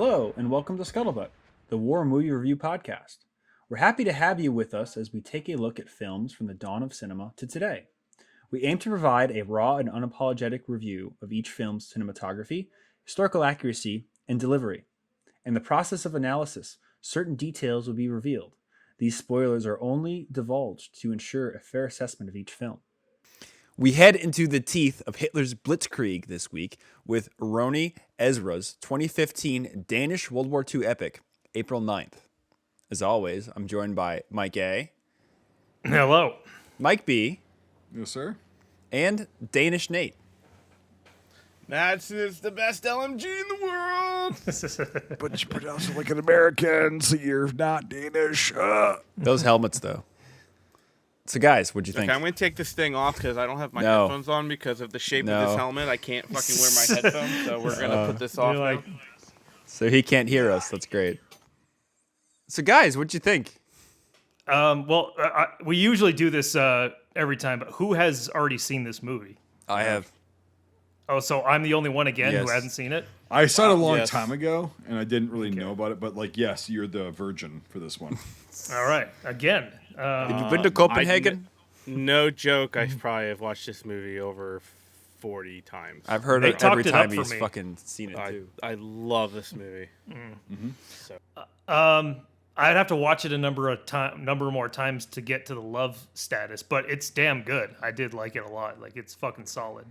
Hello, and welcome to Scuttlebutt, the War Movie Review Podcast. We're happy to have you with us as we take a look at films from the dawn of cinema to today. We aim to provide a raw and unapologetic review of each film's cinematography, historical accuracy, and delivery. In the process of analysis, certain details will be revealed. These spoilers are only divulged to ensure a fair assessment of each film. We head into the teeth of Hitler's Blitzkrieg this week with Roni Ezra's 2015 Danish World War II epic, April 9th. As always, I'm joined by Mike A. Hello. Mike B. Yes, sir. And Danish Nate. That's the best LMG in the world. But you pronounce it like an American, so you're not Danish. Those helmets, though. So, guys, what'd you think? Okay, I'm going to take this thing off because I don't have my No. headphones on because of the shape No. of this helmet. I can't fucking wear my headphones, so we're going to put this off now. So he can't hear us. That's great. So, guys, what'd you think? We usually do this every time, but who has already seen this movie? I have. Oh, so I'm the only one again Yes. who hasn't seen it? I saw it a long Yes. time ago, and I didn't really know about it. But yes, you're the virgin for this one. All right, again. Have you been to Copenhagen? No joke, I probably have watched this movie over 40 times. I've heard They it every talked it time up for he's me. fucking seen it, too. I love this movie. I'd have to watch it a number more times to get to the love status, but it's damn good. I did like it a lot. Like, it's fucking solid.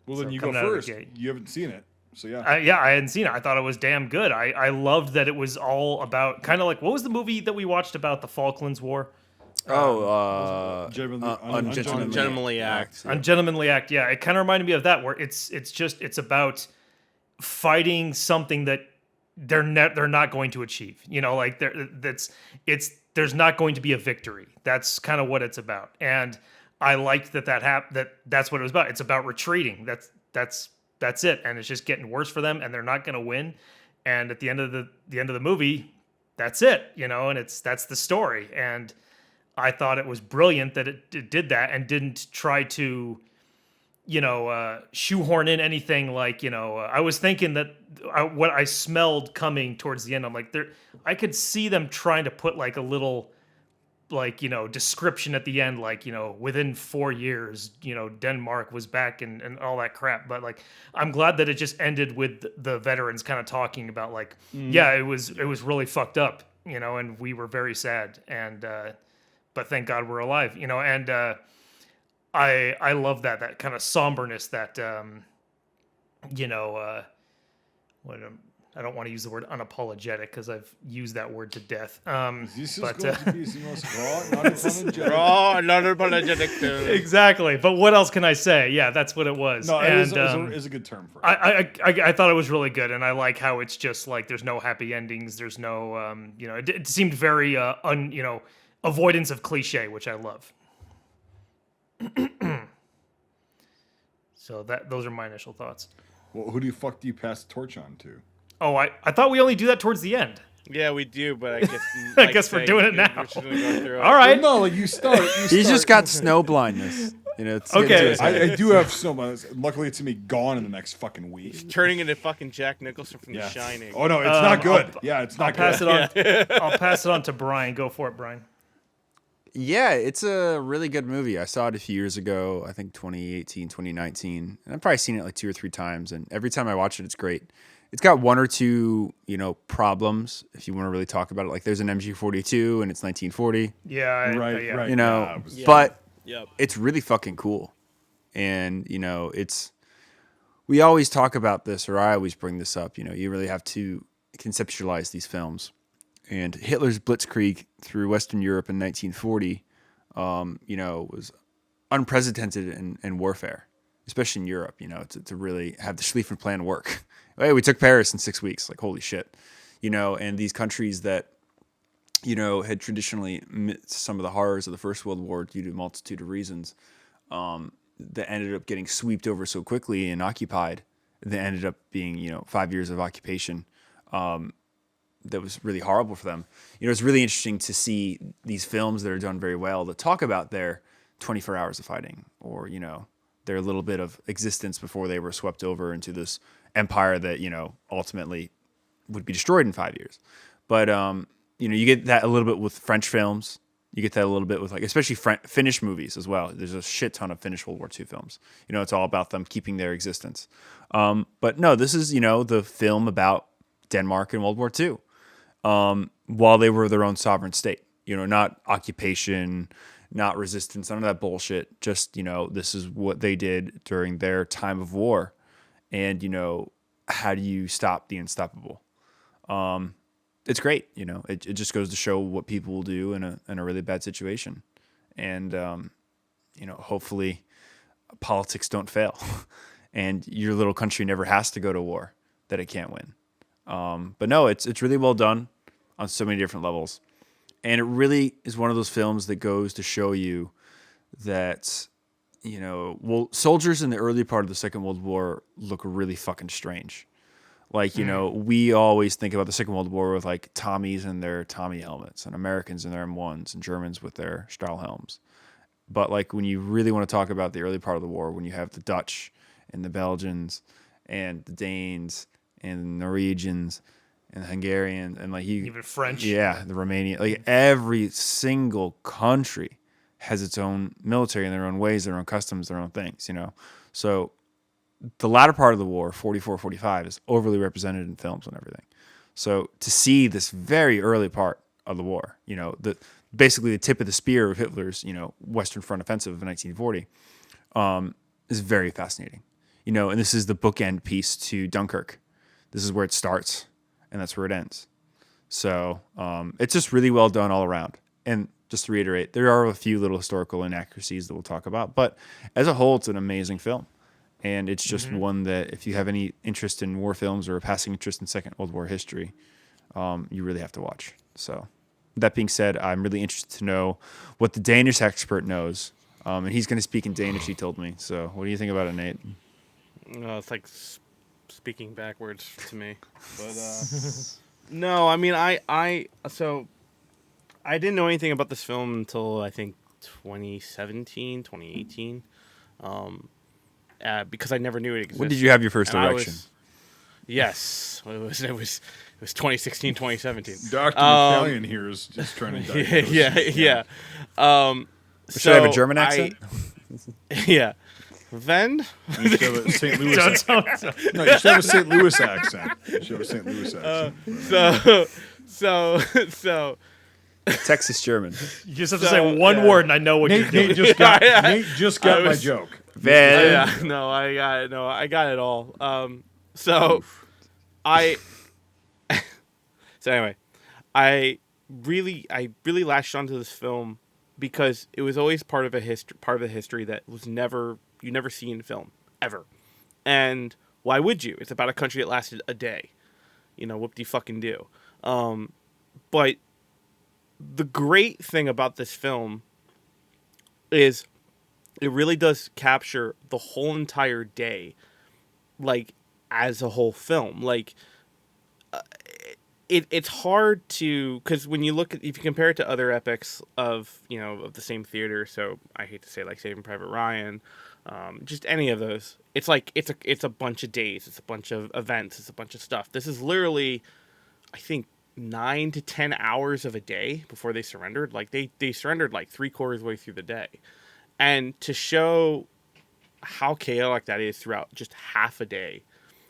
Well, then So you go coming out of the first. gate. You haven't seen it, so yeah. I hadn't seen it. I thought it was damn good. I loved that it was all about kind of like, what was the movie that we watched about the Falklands War? Ungentlemanly Act. Ungentlemanly Act. Yeah, it kind of reminded me of that, where it's about fighting something that they're not going to achieve. You know, like there's not going to be a victory. That's kind of what it's about. And I liked that's what it was about. It's about retreating. That's it. And it's just getting worse for them, and they're not going to win. And at the end of the movie, that's it. You know, and that's the story. And I thought it was brilliant that it did that and didn't try to, shoehorn in anything like, I was thinking that what I smelled coming towards the end, I'm like, I could see them trying to put like a little, like, description at the end, like, within 4 years, Denmark was back and all that crap. But like, I'm glad that it just ended with the veterans kind of talking about like, yeah, it was really fucked up, and we were very sad. And, but thank God we're alive, and I love that kind of somberness that, I don't want to use the word unapologetic because I've used that word to death. This is but, going to be the most raw, not unapologetic. Oh, another apologetic too. Exactly. But what else can I say? Yeah, that's what it was. No, and, it is a good term for it. I thought it was really good, and I like how it's just like there's no happy endings. There's no, it seemed very, avoidance of cliche, which I love. So those are my initial thoughts. Well, who do you pass the torch on to? Oh, I thought we only do that towards the end. Yeah, we do, but I guess I guess we're doing it now. we're just gonna go through it. All right. Well, no, like you start. He's just got snow blindness. It's Okay. getting to his head. I do have snow. Luckily, it's gonna be gone in the next fucking week. Turning into fucking Jack Nicholson from Yeah. The Shining. Oh no, it's not good. I'll It's not pass good. it on. I'll pass it on to Brian. Go for it, Brian. Yeah, it's a really good movie. I saw it a few years ago, I think 2018, 2019. And I've probably seen it like 2 or 3 times. And every time I watch it, it's great. It's got one or two, problems, if you want to really talk about it. Like there's an MG42 and it's 1940, Yeah. Right. Yeah. Yeah, but Yep. it's really fucking cool. And, we always talk about this, or I always bring this up, you really have to conceptualize these films. And Hitler's Blitzkrieg through Western Europe in 1940, was unprecedented in warfare, especially in Europe, to really have the Schlieffen Plan work. Hey, we took Paris in 6 weeks, like, holy shit. And these countries that, had traditionally missed some of the horrors of the First World War due to a multitude of reasons, that ended up getting swept over so quickly and occupied, that ended up being, 5 years of occupation. That was really horrible for them. It's really interesting to see these films that are done very well that talk about their 24 hours of fighting, or, their little bit of existence before they were swept over into this empire that, ultimately would be destroyed in 5 years. But you get that a little bit with French films. You get that a little bit with especially Finnish movies as well. There's a shit ton of Finnish World War II films. It's all about them keeping their existence. But no, this is the film about Denmark in World War II, while they were their own sovereign state. Not occupation, not resistance, none of that bullshit. Just this is what they did during their time of war, and how do you stop the unstoppable? It's great. It just goes to show what people will do in a really bad situation. And, hopefully politics don't fail and your little country never has to go to war that it can't win. But no, it's really well done on so many different levels. And it really is one of those films that goes to show you that, soldiers in the early part of the Second World War look really fucking strange. We always think about the Second World War with Tommies and their Tommy helmets and Americans and their M1s and Germans with their Stahlhelms. But when you really want to talk about the early part of the war, when you have the Dutch and the Belgians and the Danes and the Norwegians and the Hungarians and even French. Yeah, the Romanian. Every single country has its own military and their own ways, their own customs, their own things, So the latter part of the war, 44, 45, is overly represented in films and everything. So to see this very early part of the war, basically the tip of the spear of Hitler's, Western Front offensive of 1940, is very fascinating. And this is the bookend piece to Dunkirk. This is where it starts, and that's where it ends. So it's just really well done all around. And just to reiterate, there are a few little historical inaccuracies that we'll talk about, but as a whole, it's an amazing film. And it's just one that if you have any interest in war films or a passing interest in Second World War history, you really have to watch. So that being said, I'm really interested to know what the Danish expert knows. And he's going to speak in Danish, he told me. So what do you think about it, Nate? It's like speaking backwards to me. But no, I mean, I didn't know anything about this film until I think 2017, 2018. Because I never knew it existed. When did you have your first erection? Yes, it was 2016, 2017. Dr. McCallion here is just trying to diagnose. Yeah. Should I have a German accent? Yeah. Vend? You should have a St. Louis accent. No, you should have a St. Louis accent. So Texas German. You just have to say one word, and I know what you're doing. Nate just got my joke. No, I got it. No, I got it all. So anyway, I really latched onto this film because it was always part of a history that was never see in film ever. And why would you? It's about a country that lasted a day. Whoop de fucking do. But the great thing about this film is it really does capture the whole entire day, as a whole film. It's hard to, because when you look at, if you compare it to other epics of the same theater, so I hate to say Saving Private Ryan, just any of those, it's it's a bunch of days, it's a bunch of events, it's a bunch of stuff. This is literally, I think, 9 to 10 hours of a day before they surrendered. They surrendered 3/4 way through the day. And to show how chaotic that is throughout just half a day,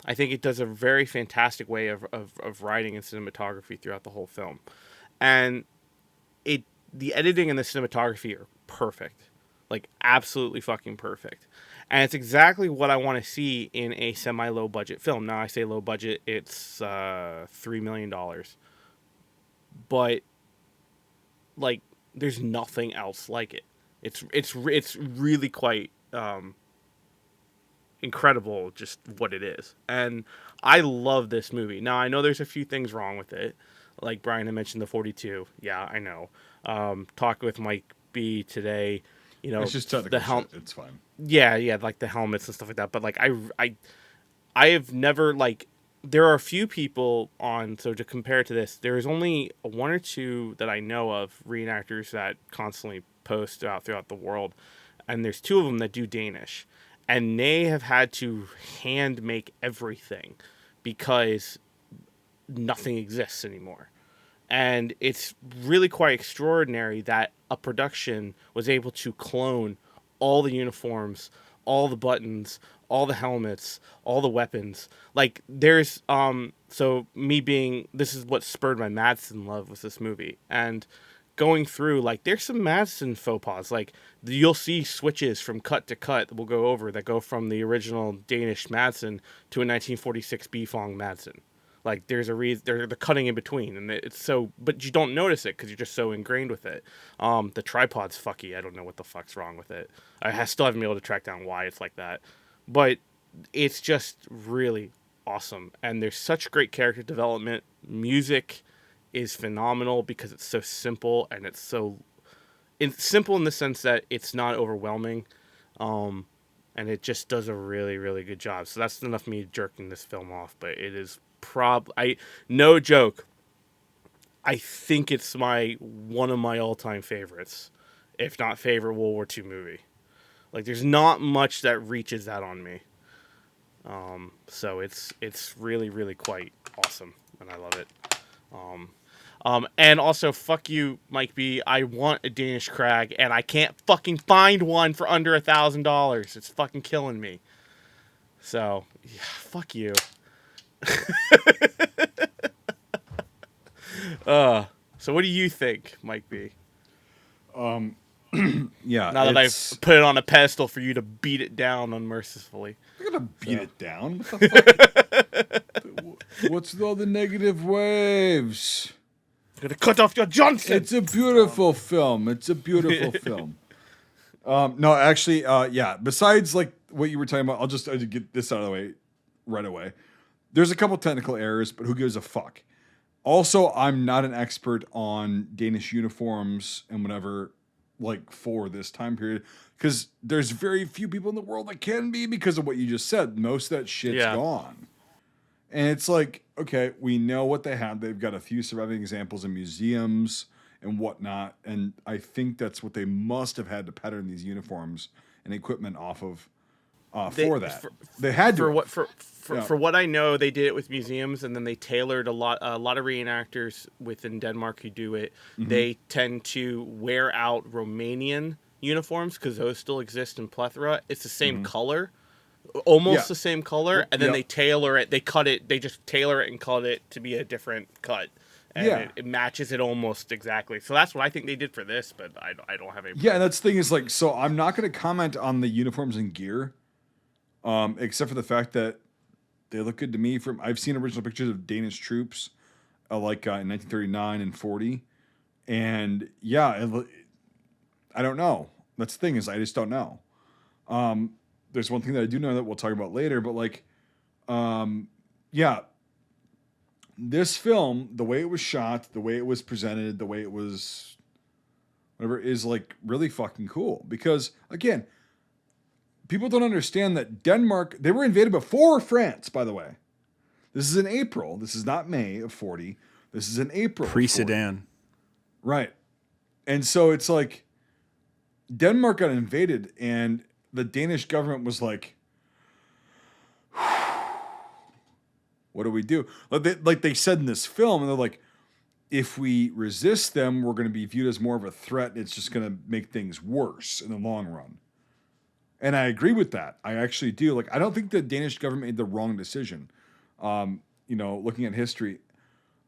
I think it does a very fantastic way of writing and cinematography throughout the whole film. And the editing and the cinematography are perfect. Absolutely fucking perfect. And it's exactly what I want to see in a semi-low budget film. Now, I say low budget, it's $3 million. But, there's nothing else like it. It's really quite incredible just what it is. And I love this movie. Now, I know there's a few things wrong with it. Like Brian had mentioned the 42. Yeah, I know. Talked with Mike B today. It's just technical shit. It's fine. Yeah, the helmets and stuff like that. But I have never there are a few people on, so to compare to this, there's only one or two that I know of, reenactors that constantly post throughout the world, and there's two of them that do Danish, and they have had to hand make everything because nothing exists anymore. And it's really quite extraordinary that a production was able to clone all the uniforms, all the buttons, all the helmets, all the weapons. Like there's so me being this is what spurred my Madsen love with this movie. And going through, like, there's some Madsen faux pas. Like you'll see switches from cut to cut that we'll go over that go from the original Danish Madsen to a 1946 Bifong Madsen. Like there's a reason they're cutting in between, and it's so, but you don't notice it because you're just so ingrained with it. The tripod's fucky. I don't know what the fuck's wrong with it. Still haven't been able to track down why it's like that, but it's just really awesome. And there's such great character development. Music is phenomenal because it's so simple, and it's simple in the sense that it's not overwhelming, and it just does a really, really good job. So that's enough me jerking this film off, but it is no joke, I think it's one of my all-time favorites, if not favorite World War II movie. Like there's not much that reaches that on me. So it's really, really quite awesome, and I love it. And also, fuck you, Mike B. I want a Danish Krag, and I can't fucking find one for under $1,000. It's fucking killing me. So, yeah, fuck you. So what do you think, Mike B? Yeah. Now that I've put it on a pedestal for you to beat it down unmercifully. I'm gonna beat it down. What the fuck? What's with all the negative waves? I'm gonna cut off your Johnson. It's a beautiful film. It's a beautiful film. No, actually, yeah. Besides, like what you were talking about, I'll just get this out of the way right away. There's a couple technical errors, but who gives a fuck? Also, I'm not an expert on Danish uniforms and whatever, like for this time period, because there's very few people in the world that can be because of what you just said. Most of that shit's gone. And it's like, okay, we know what they have. They've got a few surviving examples in museums and whatnot. And I think that's what they must have had to pattern these uniforms and equipment off of for that. They had to. For what I know, they did it with museums, and then they tailored a lot of reenactors within Denmark who do it. Mm-hmm. They tend to wear out Romanian uniforms because those still exist in plethora. It's the same color. Almost the same color, and then they tailor it. They cut it. They just tailor it and cut it to be a different cut, and it matches it almost exactly. So that's what I think they did for this, but I don't have any. Yeah, and that's the thing is like, so I'm not going to comment on the uniforms and gear, except for the fact that they look good to me. I've seen original pictures of Danish troops, in 1939 and 40, and I don't know. That's the thing is I just don't know. There's one thing that I do know that we'll talk about later, but this film, the way it was shot, the way it was presented, the way it was, whatever, is like really fucking cool. Because again, people don't understand that Denmark, they were invaded before France, by the way. This is in April. This is not May of 40. This is in April. Pre-Sedan. Right. And so it's like Denmark got invaded and the Danish government was like, what do we do? Like they said in this film, and they're like, if we resist them, we're going to be viewed as more of a threat. And it's just going to make things worse in the long run. And I agree with that. I actually do. Like, I don't think the Danish government made the wrong decision. Looking at history,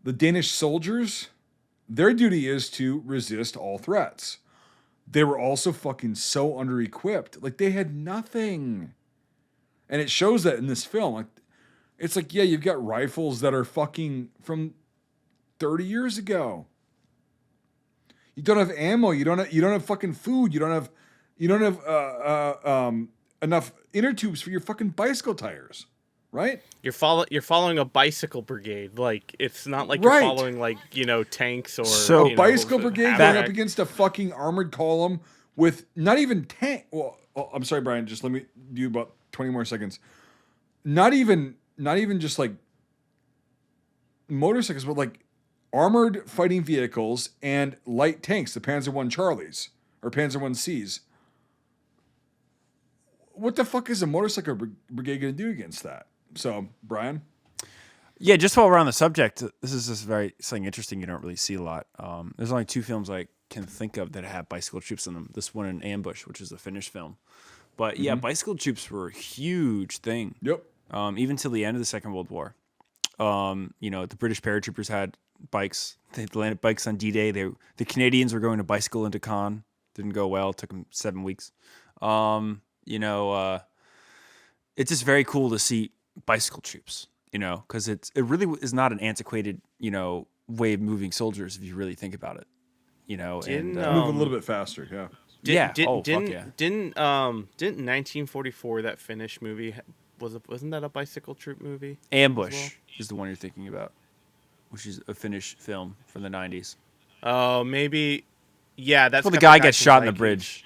the Danish soldiers, their duty is to resist all threats. They were also fucking so under-equipped. Like, they had nothing. And it shows that in this film. Like, it's like, yeah, you've got rifles that are fucking from 30 years ago. You don't have ammo. You don't have fucking food. You don't have enough inner tubes for your fucking bicycle tires, right? You're following a bicycle brigade. Like, it's not like you're following tanks or so bicycle brigade going up against a fucking armored column with not even tank. Well, I'm sorry, Brian. Just let me do about 20 more seconds. Not even just like motorcycles, but like armored fighting vehicles and light tanks, the Panzer I Charlies or Panzer I Cs. What the fuck is a motorcycle brigade going to do against that? So, Brian? Yeah, just while we're on the subject, this is just something interesting you don't really see a lot. There's only 2 films I can think of that have bicycle troops in them. This one and Ambush, which is a Finnish film. But yeah, bicycle troops were a huge thing. Yep. Even till the end of the Second World War. The British paratroopers had bikes. They landed bikes on D-Day. The Canadians were going to bicycle into Caen. Didn't go well. It took them 7 weeks. It's just very cool to see bicycle troops. Because it really is not an antiquated, way of moving soldiers if you really think about it. Didn't, Move a little bit faster. Yeah. Didn't 1944 that Finnish movie wasn't that a bicycle troop movie? Ambush is the one you're thinking about, which is a Finnish film from the 90s. Oh, maybe. Yeah, that's well, the guy gets shot in the bridge.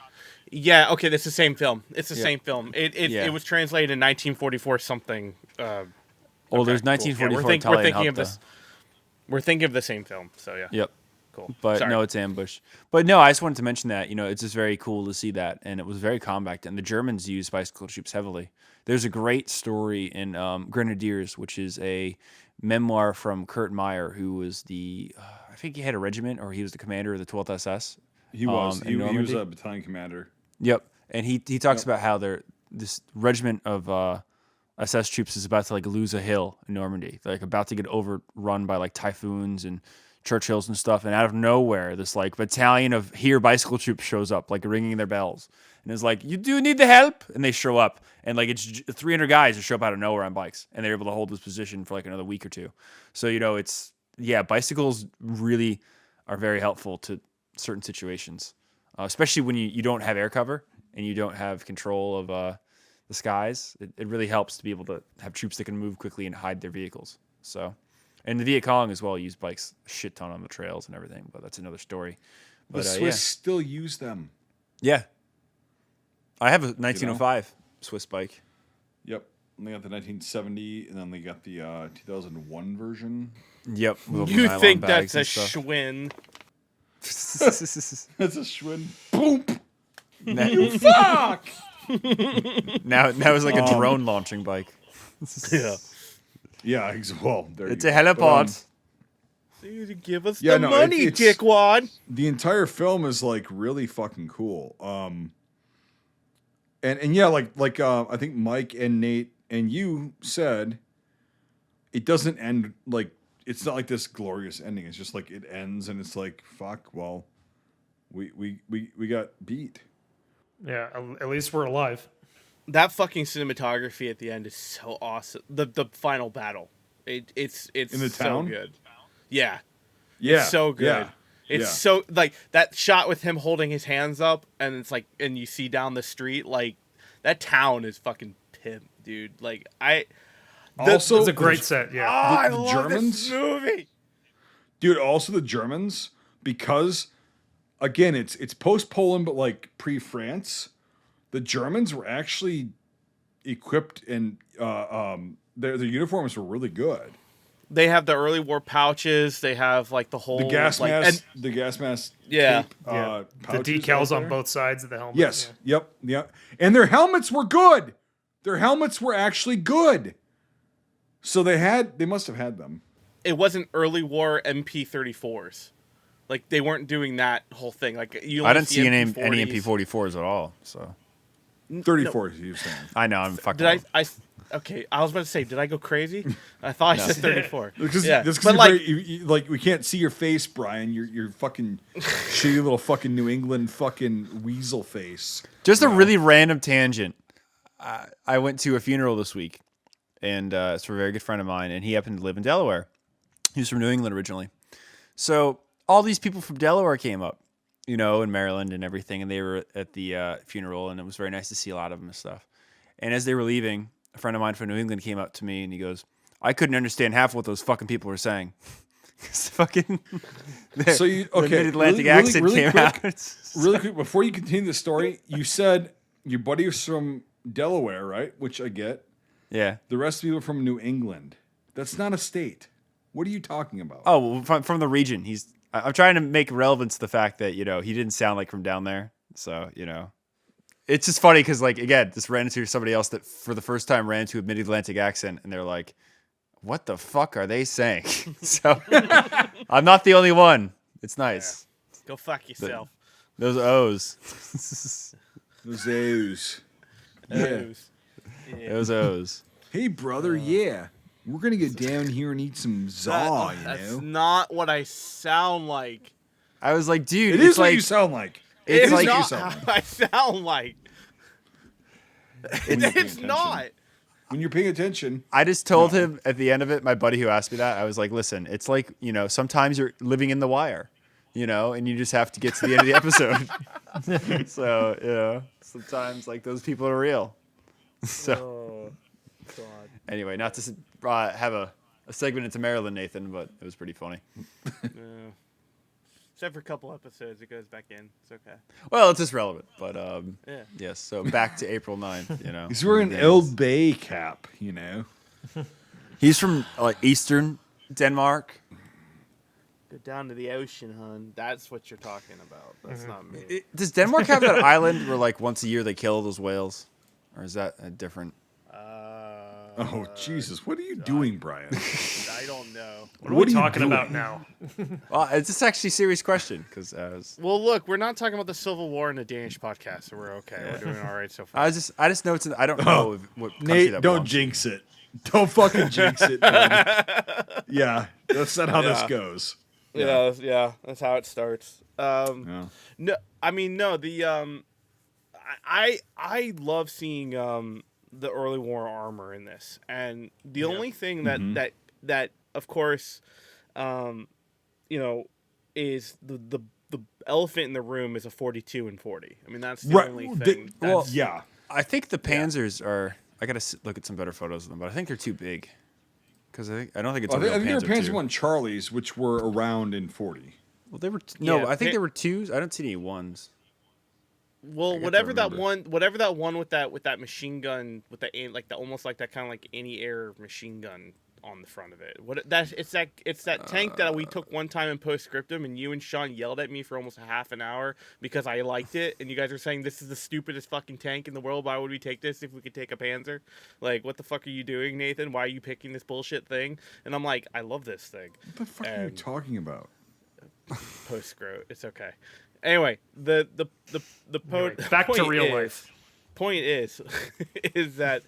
Yeah, okay, that's the same film. It's the same film. It was translated in 1944 something. There's 1944 cool. Italian we're thinking of this. We're thinking of the same film. So yeah. Yep. Cool. But Sorry. no, it's Ambush. But no, I just wanted to mention that, it's just very cool to see that. And it was very compact. And the Germans used bicycle troops heavily. There's a great story in Grenadiers, which is a memoir from Kurt Meyer, who was I think he had a regiment, or he was the commander of the 12th SS. He was. He was Normandy. a battalion commander. Yep. And he talks about how this regiment of SS troops is about to lose a hill in Normandy. They're about to get overrun by typhoons and Churchills and stuff. And out of nowhere, this battalion of bicycle troops shows up, ringing their bells. And it's you do need the help? And they show up. And it's 300 guys who show up out of nowhere on bikes. And they're able to hold this position for another week or two. So, bicycles really are very helpful to certain situations, especially when you don't have air cover and you don't have control of the skies. It really helps to be able to have troops that can move quickly and hide their vehicles. So, and the Viet Cong as well use bikes a shit ton on the trails and everything, but that's another story. But the Swiss still use them. Yeah. I have a 1905 Swiss bike. Yep. And they got the 1970, and then they got the 2001 version. Yep. You think that's a Schwinn? That's a Schwinn. Boom. You fuck! Now it's like a drone launching bike. Yeah. Yeah, well, it's a helipod. Give us the money, dickwad. The entire film is really fucking cool. And yeah, I think Mike and Nate and you said, it doesn't end it's not this glorious ending. It's just it ends and it's fuck. Well, we got beat. Yeah, at least we're alive. That fucking cinematography at the end is so awesome. The final battle, it's in the so town? good. Yeah, Yeah, it's so good. Yeah. It's so that shot with him holding his hands up, and it's and you see down the street, that town is fucking pimp, dude. Also, it's a great set. Yeah, I the love Germans, this movie, dude. Also, the Germans, because again, it's post Poland, but pre France. The Germans were actually equipped, and their uniforms were really good. They have the early war pouches. They have the whole the gas mask, the gas mask. Yeah, tape, the pouches decals right on both sides of the helmet. Yes. Yeah. Yep. And their helmets were good. Their helmets were actually good. So they must have had them. It wasn't early war MP34s. They weren't doing that whole thing. I didn't see any MP44s at all. So 34s, you're saying. I know, I'm fucking. Did okay, I was about to say, did I go crazy? I thought I said 34. Because we can't see your face, Brian. Your fucking shitty little fucking New England fucking weasel face. Just a really random tangent. I went to a funeral this week, and it's for a very good friend of mine, and he happened to live in Delaware. He was from New England originally. So all these people from Delaware came up, in Maryland and everything, and they were at the funeral, and it was very nice to see a lot of them and stuff. And as they were leaving, a friend of mine from New England came up to me, and he goes, I couldn't understand half what those fucking people were saying. Fucking so you okay? The Mid-Atlantic accent came quick, out. Really quick, before you continue the story, you said your buddy was from Delaware, right? Which I get. Yeah. The rest of the people are from New England. That's not a state. What are you talking about? Oh, from the region. I'm trying to make relevance to the fact that he didn't sound like from down there. So it's just funny because again, this ran into somebody else that for the first time ran into a Mid-Atlantic accent, and they're like, what the fuck are they saying? So I'm not the only one. It's nice. Go fuck yourself. Those O's. Those O's. O's. Those O's. Hey, brother, yeah. We're going to get down here and eat some zaw, That's not what I sound like. I was like, dude, It it's is what like you sound like. it's like not you sound how I sound like. It's not. When you're paying attention. I just told him at the end of it, my buddy who asked me that, I was like, listen, it's like, sometimes you're living in the wire, and you just have to get to the end of the episode. So, sometimes like those people are real. So Oh, God. anyway, not to have a segment into Maryland, Nathan, but it was pretty funny. Except for a couple episodes, it goes back in. It's okay. Well, it's just relevant, but Yeah. yes. So back to April 9th, He's wearing an Old Bay cap, He's from Eastern Denmark. Go down to the ocean, hun. That's what you're talking about. That's not me. Does Denmark have that island where once a year they kill those whales, or is that a different? Oh, Jesus. What are you doing, Brian? I don't know. What are What we are you talking about doing? now? Well, it's just actually a serious question because Well, look, we're not talking about the Civil War in a Danish podcast, so we're okay. We're doing all right so far. I just know I don't know what country Nate, that don't belongs to. jinx it. Don't fucking jinx it. Dude. Yeah, that's not how this goes. Yeah, that's how it starts. Yeah. No, I mean no. The I love seeing the early war armor in this, and the only thing that of course, is the elephant in the room is a 42 and 40. I mean that's the only thing. well, Yeah. I think the Panzers are. I gotta look at some better photos of them, but I think they're too big. Because I don't think it's a I real think there were Panzer Panzer II. I Charlies, which were around in 40. Well, they were Yeah, I think there were twos. I don't see any ones. Well, I got to whatever that remember. one with that machine gun with the almost like that kind of like anti-air machine gun on the front of it. It's that tank that we took one time in postscriptum, and you and Sean yelled at me for almost a half an hour because I liked it, and you guys were saying this is the stupidest fucking tank in the world. Why would we take this if we could take a Panzer? Like, what the fuck are you doing, Nathan? Why are you picking this bullshit thing? And I'm like, I love this thing. What the fuck are you And- talking about? Postscript, it's okay. Anyway, the Anyway, back to real life. Point is that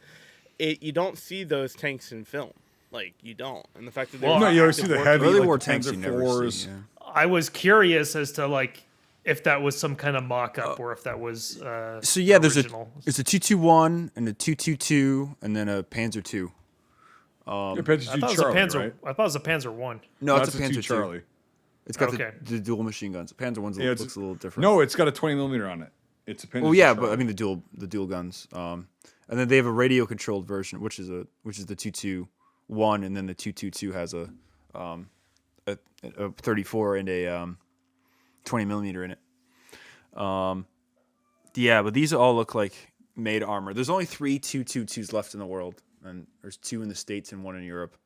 you don't see those tanks in film. Like, you don't. And the fact that Well, No, you always I- see the Early heavy Early like war the tanks you Panzer never IVs. see. Yeah. I was curious as to if that was some kind of mock-up or if that was So yeah, original. there's a 221 and a 222 and then a Panzer II. Yeah, Panzer I II thought it was Charlie, a Panzer. right? I thought it was a Panzer One. No, it's That's a Panzer II. Charlie. It's got Okay. the dual machine guns. The Panzer one's Yeah, it's- looks a little different. No, it's got a 20 millimeter on it. It's a Panzer Well, II yeah, Charlie. but I mean the dual guns. And then they have a radio controlled version, which is the 221, and then the 222 has a 34 and a 20 millimeter in it. Yeah, but these all look like made armor. There's only 3 222s left in the world, and there's 2 in the States and 1 in Europe,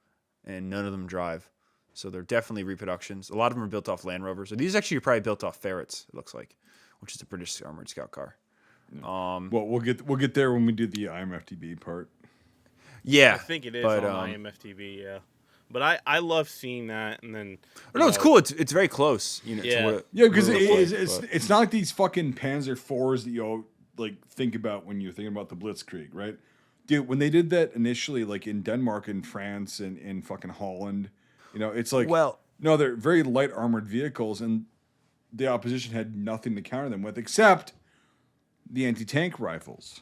and none of them drive. So they're definitely reproductions. A lot of them are built off Land Rovers. So these actually are probably built off Ferrets, it looks like, which is a British armored scout car. Well, we'll get there when we do the IMFDB part. Yeah, I think it is but, on IMFTV, yeah. But I love seeing that, and then no, it's cool. It's very close. To Yeah. what it Yeah, because really looks like, but- it's not like these fucking Panzer IVs that you think about when you're thinking about the Blitzkrieg, right? Dude, when they did that initially, like in Denmark and France and in fucking Holland, it's like, Well- no, they're very light armored vehicles, and the opposition had nothing to counter them with except the anti-tank rifles.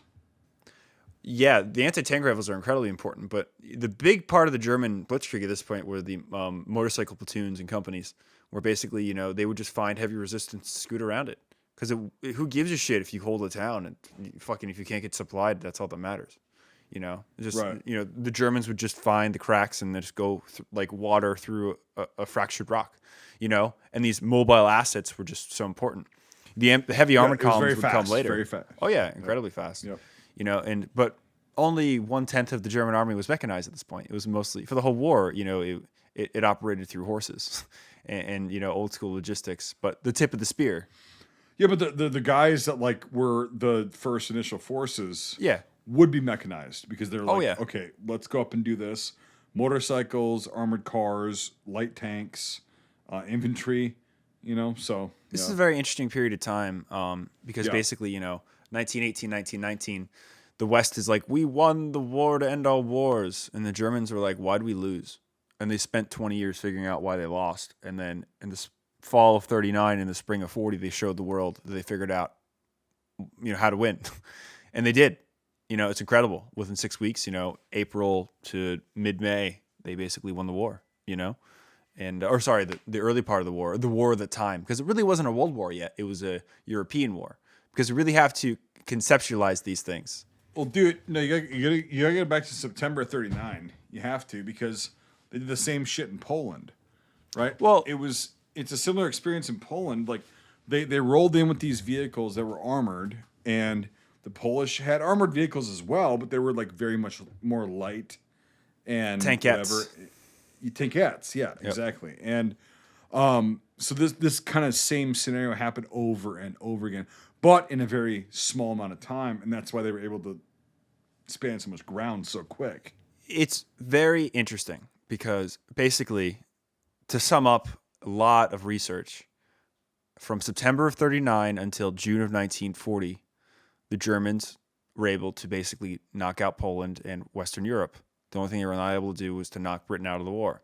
Yeah, the anti-tank rifles are incredibly important, but the big part of the German Blitzkrieg at this point were the motorcycle platoons and companies, where basically, they would just find heavy resistance, scoot around it, because who gives a shit if you hold a town and if you can't get supplied, that's all that matters. Just Right. The Germans would just find the cracks and then just go like water through a fractured rock, and these mobile assets were just so important. The heavy armored it was columns very would fast, come later. very fast. Oh yeah, incredibly fast. Yep. But only 1/10 of the German army was mechanized at this point. It was mostly for the whole war. It operated through horses and old school logistics. But the tip of the spear, Yeah, but the guys that were the first initial forces, yeah, would be mechanized because they're like, Oh, yeah. okay, let's go up and do this. motorcycles, armored cars, light tanks, infantry. So This is yeah. a very interesting period of time because Yeah. basically, 1918, 1919, the West is like, we won the war to end all wars. And the Germans were like, why'd we lose? And they spent 20 years figuring out why they lost. And then in the fall of 39 and the spring of 40, they showed the world that they figured out, how to win. And they did. It's incredible. Within 6 weeks, April to mid-May, they basically won the war, and or sorry, the early part of the war at the time, because it really wasn't a world war yet. It was a European war, because we really have to conceptualize these things. Well, dude, no, you gotta get back to September '39. You have to, because they did the same shit in Poland, right? Well- it's a similar experience in Poland. Like they rolled in with these vehicles that were armored, and the Polish had armored vehicles as well, but they were like very much more light and Tankettes. whatever. Tankettes, yeah, exactly. And so this kind of same scenario happened over and over again, but in a very small amount of time, and that's why they were able to span so much ground so quick. It's very interesting because basically, to sum up a lot of research, from September of 39 until June of 1940, the Germans were able to basically knock out Poland and Western Europe. The only thing they were not able to do was to knock Britain out of the war.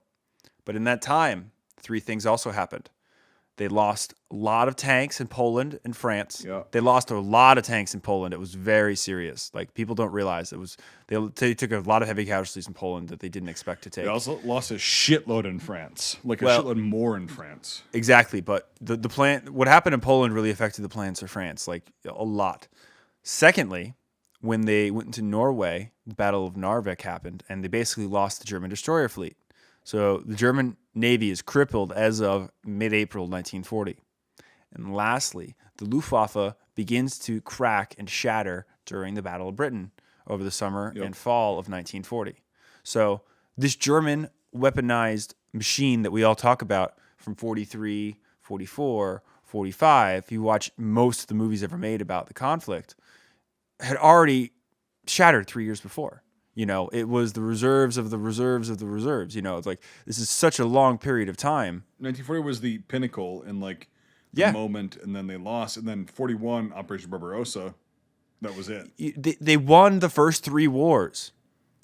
But in that time, 3 things also happened. They lost a lot of tanks in Poland and France. Yeah. They lost a lot of tanks in Poland. It was very serious. Like, people don't realize they took a lot of heavy casualties in Poland that they didn't expect to take. They also lost a shitload in France, like a Well- shitload more in France. Exactly, but the plan, what happened in Poland really affected the plans for France, like a lot. Secondly, when they went into Norway, the Battle of Narvik happened, and they basically lost the German destroyer fleet. So the German Navy is crippled as of mid-April 1940. And lastly, the Luftwaffe begins to crack and shatter during the Battle of Britain over the summer and fall of 1940. So this German weaponized machine that we all talk about from 43, 44, 45, if you watch most of the movies ever made about the conflict, had already shattered 3 years before. It was the reserves of the reserves of the reserves. It's like, this is such a long period of time. 1940 was the pinnacle in like the moment, and then they lost, and then 41 Operation Barbarossa, that was it. They won the first 3 wars,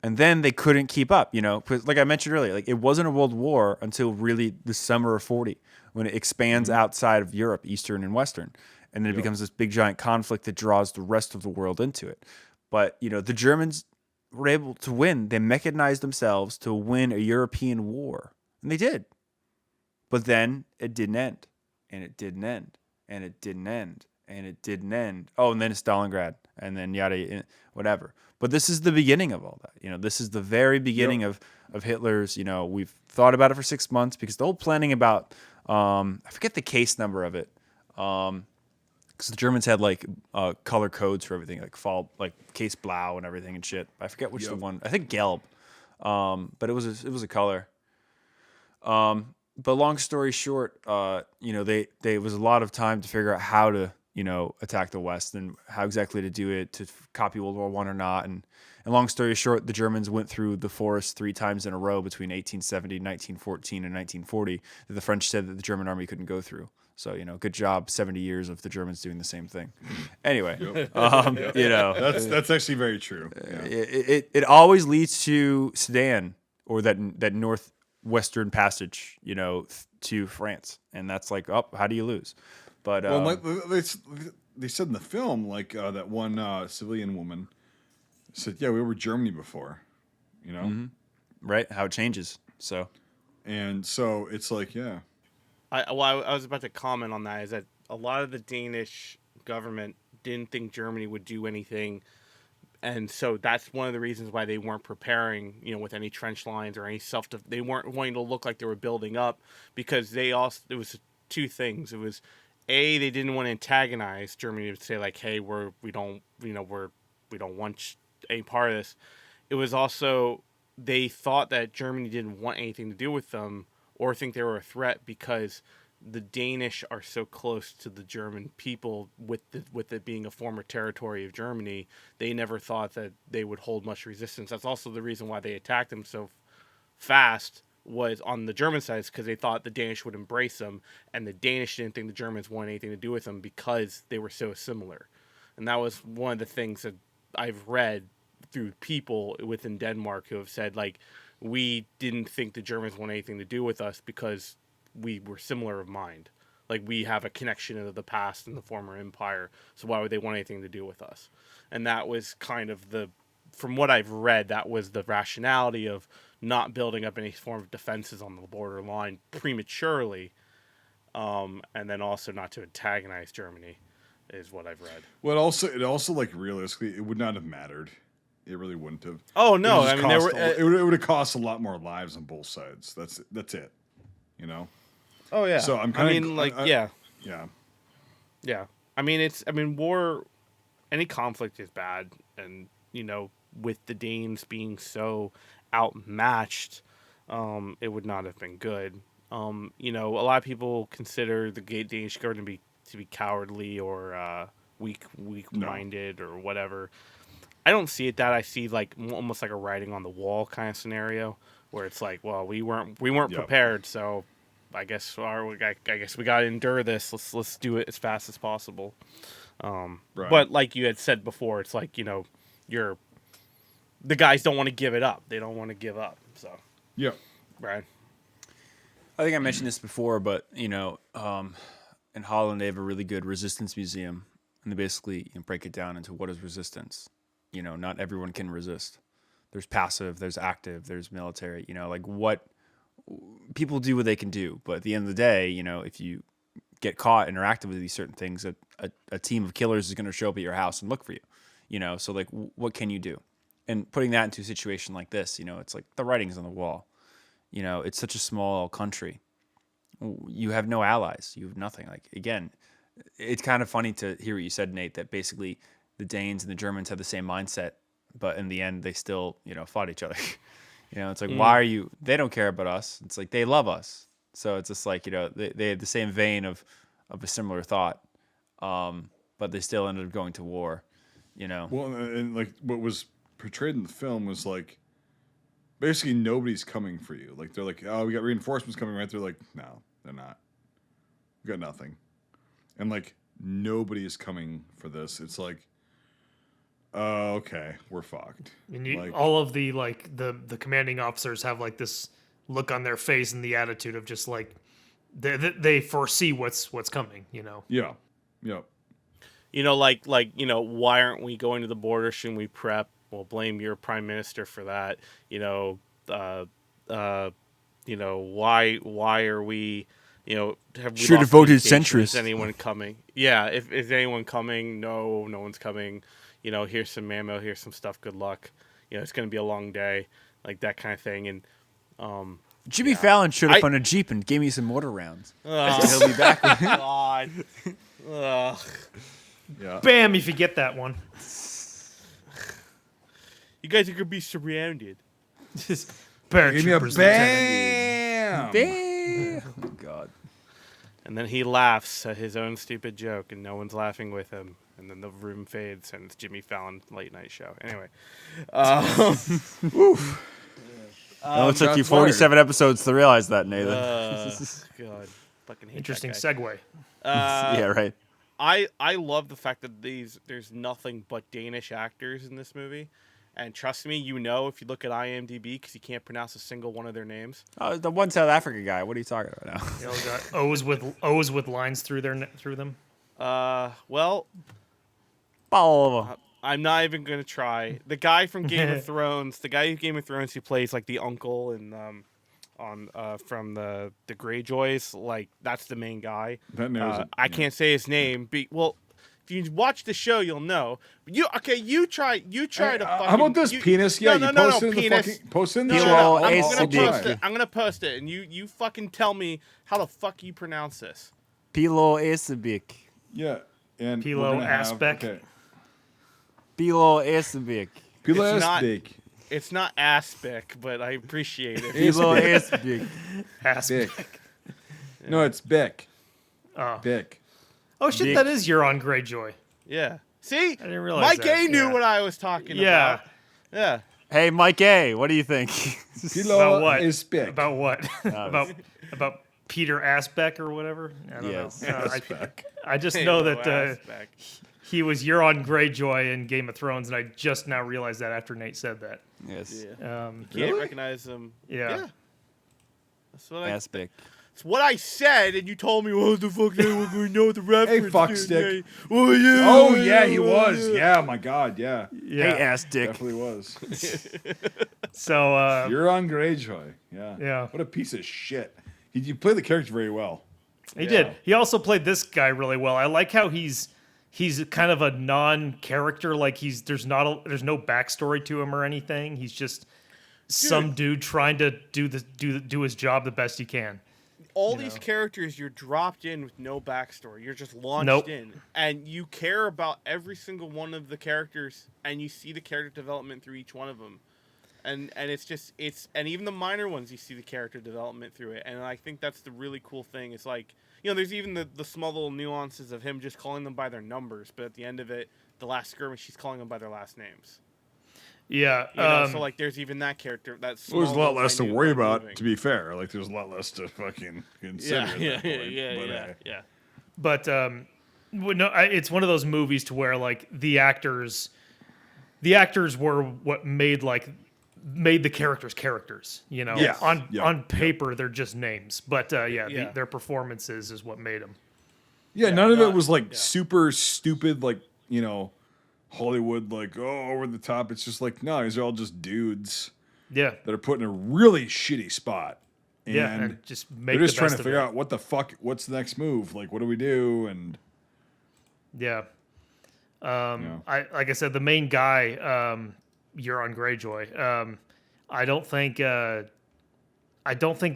and then they couldn't keep up. 'Cause like I mentioned earlier, like, it wasn't a world war until really the summer of 40, when it expands outside of Europe, Eastern and Western, and then it becomes this big giant conflict that draws the rest of the world into it. But the Germans were able to win. They mechanized themselves to win a European war, and they did. But then it didn't end, and it didn't end, and it didn't end, and it didn't end. Oh, and then it's Stalingrad, and then yada, whatever. But this is the beginning of all that. This is the very beginning of Hitler's. We've thought about it for 6 months, because the whole planning about I forget the case number of it. Because the Germans had like color codes for everything, like case blau and everything and shit. I forget which the one. I think gelb, but it was a color. But long story short, they was a lot of time to figure out how to attack the West and how exactly to do it, to copy World War I or not. And long story short, the Germans went through the forest 3 times in a row between 1870, 1914, and 1940 that the French said that the German army couldn't go through. So, good job, 70 years of the Germans doing the same thing. Anyway, That's actually very true. Yeah. It always leads to Sedan, or that northwestern passage, to France. And that's like, oh, how do you lose? But Well, like they said in the film, like that one civilian woman said, "Yeah, we were Germany before," right, how it changes. So, and so it's like, yeah, I was about to comment on that, is that a lot of the Danish government didn't think Germany would do anything, and so that's one of the reasons why they weren't preparing, with any trench lines or any they weren't wanting to look like they were building up, because it was 2 things. It was, they didn't want to antagonize Germany to say like, hey, we don't want any part of this. It was also, they thought that Germany didn't want anything to do with them or think they were a threat, because the Danish are so close to the German people, with it being a former territory of Germany. They never thought that they would hold much resistance. That's also the reason why they attacked them so fast was on the German side because they thought the Danish would embrace them, and the Danish didn't think the Germans wanted anything to do with them because they were so similar. And that was one of the things that I've read through people within Denmark who have said, like, we didn't think the Germans wanted anything to do with us because we were similar of mind. Like, we have a connection to the past and the former empire, so why would they want anything to do with us? And that was kind of from what I've read, that was the rationality of not building up any form of defenses on the border line prematurely, and then also not to antagonize Germany, is what I've read. Well, it also like realistically, it would not have mattered. It really wouldn't have. Oh no, I mean, it would have cost a lot more lives on both sides. That's it. You know. Oh yeah. So I'm kind of yeah. Yeah. I mean, war, any conflict is bad, and with the Danes being so outmatched, it would not have been good. A lot of people consider the Danish government to be cowardly or weak-minded or whatever. I don't see it that. I see like almost like a writing on the wall kind of scenario where it's like, well, we weren't prepared, so I guess we got to endure this. Let's do it as fast as possible. Right. But like you had said before, it's like the guys don't want to give it up. They don't want to give up. So yeah, right. I think I mentioned this before, but in Holland they have a really good resistance museum, and they basically break it down into what is resistance. Not everyone can resist. There's passive, there's active, there's military. Like what people do what they can do, but at the end of the day, if you get caught interacting with these certain things, a team of killers is going to show up at your house and look for you. So like, what can you do? And putting that into a situation like this, it's like the writing's on the wall. It's such a small country. You have no allies. You have nothing. Like, again, it's kind of funny to hear what you said, Nate, that basically the Danes and the Germans have the same mindset, but in the end, they still, fought each other. It's like, why are you, they don't care about us. It's like, they love us. So it's just like, they had the same vein of a similar thought, but they still ended up going to war, Well, and like what was portrayed in the film was like, basically nobody's coming for you. Like, they're like, oh, we got reinforcements coming, right? They're like, no, they're not. We got nothing. And like, nobody is coming for this. It's like, oh, okay, we're fucked. And all of the the commanding officers have like this look on their face and the attitude of just like they foresee what's coming. Yeah. Why aren't we going to the border? Shouldn't we prep? Well, blame your prime minister for that. Why are we? Have we should have lost voted communication? centrist. Is anyone coming? Yeah, if is anyone coming? No one's coming. Here's some ammo. Here's some stuff. Good luck. It's going to be a long day, like that kind of thing. And Jimmy Fallon showed up on a Jeep and gave me some mortar rounds. He'll be back. God. Ugh. Yeah. Bam! If you get that one. You guys are going to be surrounded. Just Give me a paratroopers, bam! Bam! Oh, God. And then he laughs at his own stupid joke, and no one's laughing with him. And then the room fades, and it's Jimmy Fallon late night show. Anyway, It took you 47 episodes to realize that, Nathan. God, fucking hate interesting that guy. segue. Yeah, right. I love the fact that there's nothing but Danish actors in this movie. And trust me, if you look at IMDb, because you can't pronounce a single one of their names. Oh, the one South Africa guy. What are you talking about now? They all got O's with lines through them. Well, I'm not even gonna try. The guy from Game of Thrones, who plays like the uncle and from the Greyjoys, like that's the main guy. That knows it. I can't say his name. If you watch the show, you'll know. You try to fucking. How about this penis? Yeah, no, post it in penis. the fucking post it in the No, chat. I'm gonna post it, and you fucking tell me how the fuck you pronounce this. Pilo Esabik. Yeah, and Pilo Aspect. Okay. Pilo Esabik. Pilo It's not- Aspect. It's not aspic, but I appreciate it. Pilo Esabik. Bick. No, it's Bick. Oh. Bick. Oh shit, that is Euron Greyjoy. Yeah. See? I didn't realize Mike that. A knew Yeah. what I was talking Yeah. about. Yeah. Hey, Mike A, what do you think? Pillow what? is big. About what? about Peter Asbeck or whatever? I don't Yes. know. Asbeck. I just know Hello, that Asbeck. he was Euron Greyjoy in Game of Thrones, and I just now realized that after Nate said that. Yes. Can't Really? recognize him. Yeah. That's what I. Aspic. It's what I said, and you told me, "What the fuck? They were going to know the reference." fuckstick. Dude, oh yeah. Oh yeah, he was. Yeah, my God, yeah, Yeah. Hey, ass dick. definitely was. So You're on Greyjoy. Yeah. Yeah. What a piece of shit. You play the character very well. he did. He also played this guy really well. I like how he's kind of a non-character. Like there's no backstory to him or anything. He's just some dude trying to do his job the best he can. All these characters, you're dropped in with no backstory. You're just launched Nope. in, and you care about every single one of the characters, and you see the character development through each one of them, and and even the minor ones, you see the character development through it, and I think that's the really cool thing. It's like, there's even the small little nuances of him just calling them by their numbers, but at the end of it, the last skirmish, he's calling them by their last names. Yeah. So like, there's even that character. That's There's a lot less to worry about, to be fair. Like, there's a lot less to fucking consider. Yeah. But it's one of those movies to where like the actors were what made the characters. Yeah. On paper they're just names, but their performances is what made them. Yeah, none of it was like super stupid, like, Hollywood, like, over the top. It's just like, no, these are all just dudes Yeah. that are put in a really shitty spot. And And just make they're just the trying best to of figure it. out what's the next move? Like, what do we do? And Yeah. Like I said, the main guy, Euron Greyjoy. I don't think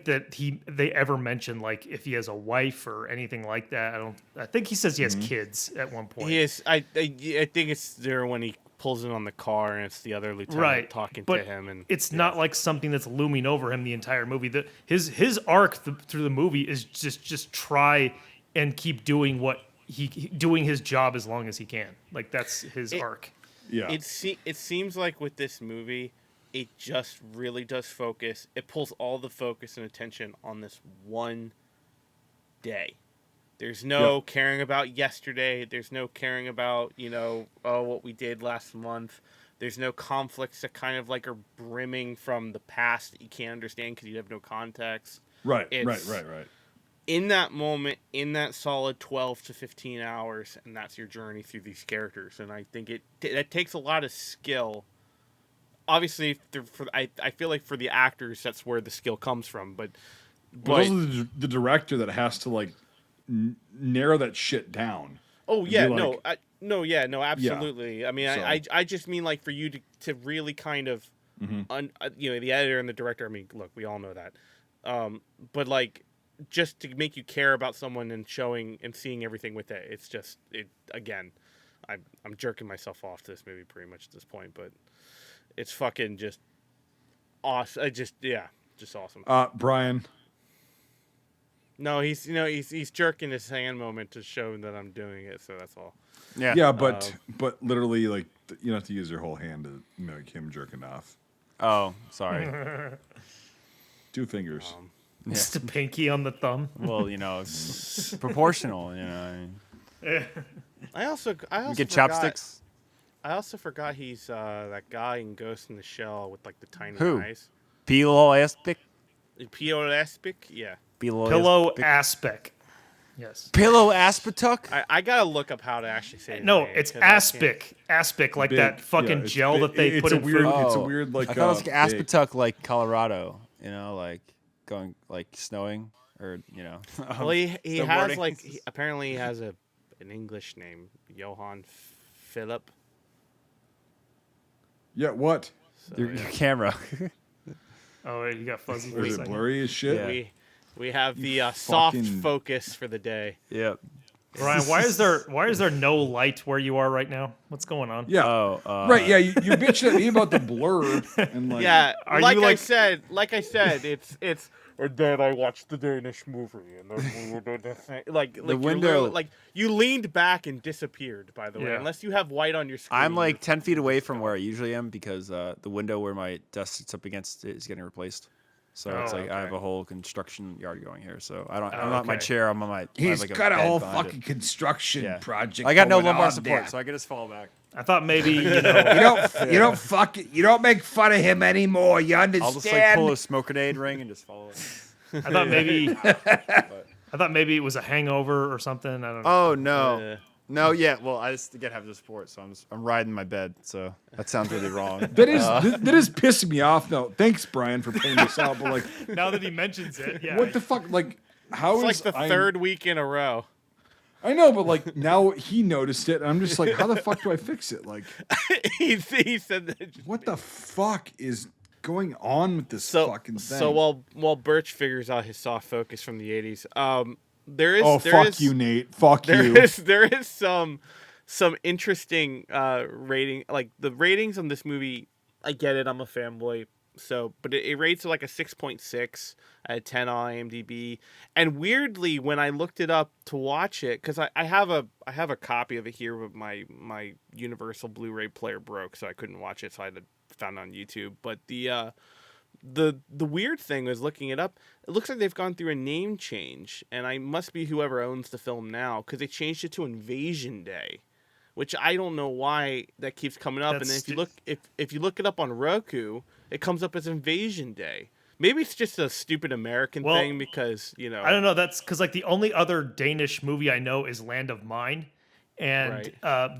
that they ever mention like if he has a wife or anything like that. I think he says he has kids at one point. He is. I think it's there when he pulls in on the car and it's the other lieutenant talking but to him, and it's not like something that's looming over him the entire movie. His arc through the movie is just try and keep doing doing his job as long as he can. Like that's his arc. yeah. It seems like with this movie, it just really does focus. It pulls all the focus and attention on this one day. There's no caring about yesterday. There's no caring about, what we did last month. There's no conflicts that kind of like are brimming from the past that you can't understand because you have no context. Right. In that moment, in that solid 12 to 15 hours, and that's your journey through these characters. And I think that takes a lot of skill. Obviously, I feel like for the actors, that's where the skill comes from. But also the director that has to like narrow that shit down. Oh yeah, like, absolutely. Yeah. I mean, So. I just mean like for you to really kind of, the editor and the director. I mean, look, we all know that, but like just to make you care about someone and showing and seeing everything with it. It's just again. I'm jerking myself off to this movie pretty much at this point, but it's fucking just awesome. Just awesome. Brian. No, he's jerking his hand moment to show that I'm doing it, so that's all. Yeah. Yeah, but literally, like, you don't have to use your whole hand to make him jerking off. Oh, sorry. 2 fingers. Just a pinky on the thumb. Well, it's proportional. I also You get forgot- chopsticks. I also forgot he's that guy in Ghost in the Shell with like the tiny Who? eyes. Pillow aspic. P.O. Aspic? Yeah. Pillow aspic. Yes. Pillow aspituck. I gotta look up how to actually say his No, name, it's 'cause I can't- aspic. Aspic, like Big. that fucking Yeah, gel that they it's put a in weird, fruit. It's a weird, like, I thought it was like big. aspituck, like Colorado. Like going like snowing or Well, he has snowboarding. like apparently he has an English name, Johann Philip. Yeah, what? So, your yeah. camera. Oh, wait, you got fuzzy for Or a is it second. blurry as shit? Yeah. We have the soft fucking- focus for the day. Yep. Ryan, why is there no light where you are right now? What's going on? Yeah. Oh, Right. Yeah. You bitched at me about the blur and like. Yeah, Are like you, I like- said, it's. And then I watched the Danish movie, and then like The you're window- literally- like you leaned back and disappeared. By the way, Yeah. unless you have white on your screen, I'm like you're- 10 feet away from where I usually am because the window where my desk sits up against it is getting replaced. So it's Oh, like I have okay. a whole construction yard going here. So I'm Oh, not in my okay. chair. I'm on my. I He's have like got a bed whole behind it. fucking construction Yeah. project. I got no going lumbar on support, there. so I can just fall back. I thought maybe You don't make fun of him anymore. You understand? I'll just like pull a smoke grenade ring and just follow it. I thought maybe it was a hangover or something. I don't know. Oh no, Yeah. no, yeah. Well, I just again have the support, so I'm riding my bed. So that sounds really wrong. That is pissing me off. No, thanks, Brian, for pointing this out. But like, Now that he mentions it, yeah. what the fuck? Like, how It's is like the I- third week in a row. I know, but like now he noticed it, and I'm just like, how the fuck do I fix it? Like, he said that. what the fuck is going on with this So fucking thing? so while Birch figures out his soft focus from the 80s, there is oh there fuck is- you, Nate. Fuck There you. is some interesting rating, like the ratings on this movie. I get it, I'm a fanboy, so but it rates like a 6.6 out of 10 on IMDb. And weirdly, when I looked it up to watch it, because I have a copy of it here, but my Universal Blu-ray player broke, so I couldn't watch it, so I had to found it on YouTube. But the weird thing was looking it up. It looks like they've gone through a name change, and I must be whoever owns the film now, because they changed it to Invasion Day, which I don't know why that keeps coming up. That's and then if you look it up on Roku, it comes up as Invasion Day. Maybe it's just a stupid American Well, thing because I don't know. That's because like the only other Danish movie I know is Land of Mine, and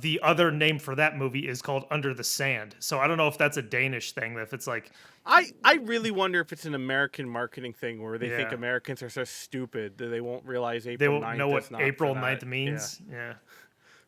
the other name for that movie is called Under the Sand. So I don't know if that's a Danish thing. If it's like I really wonder if it's an American marketing thing where they think Yeah. Americans are so stupid that they won't realize April they won't 9th know what is not for April that. 9th means. Yeah.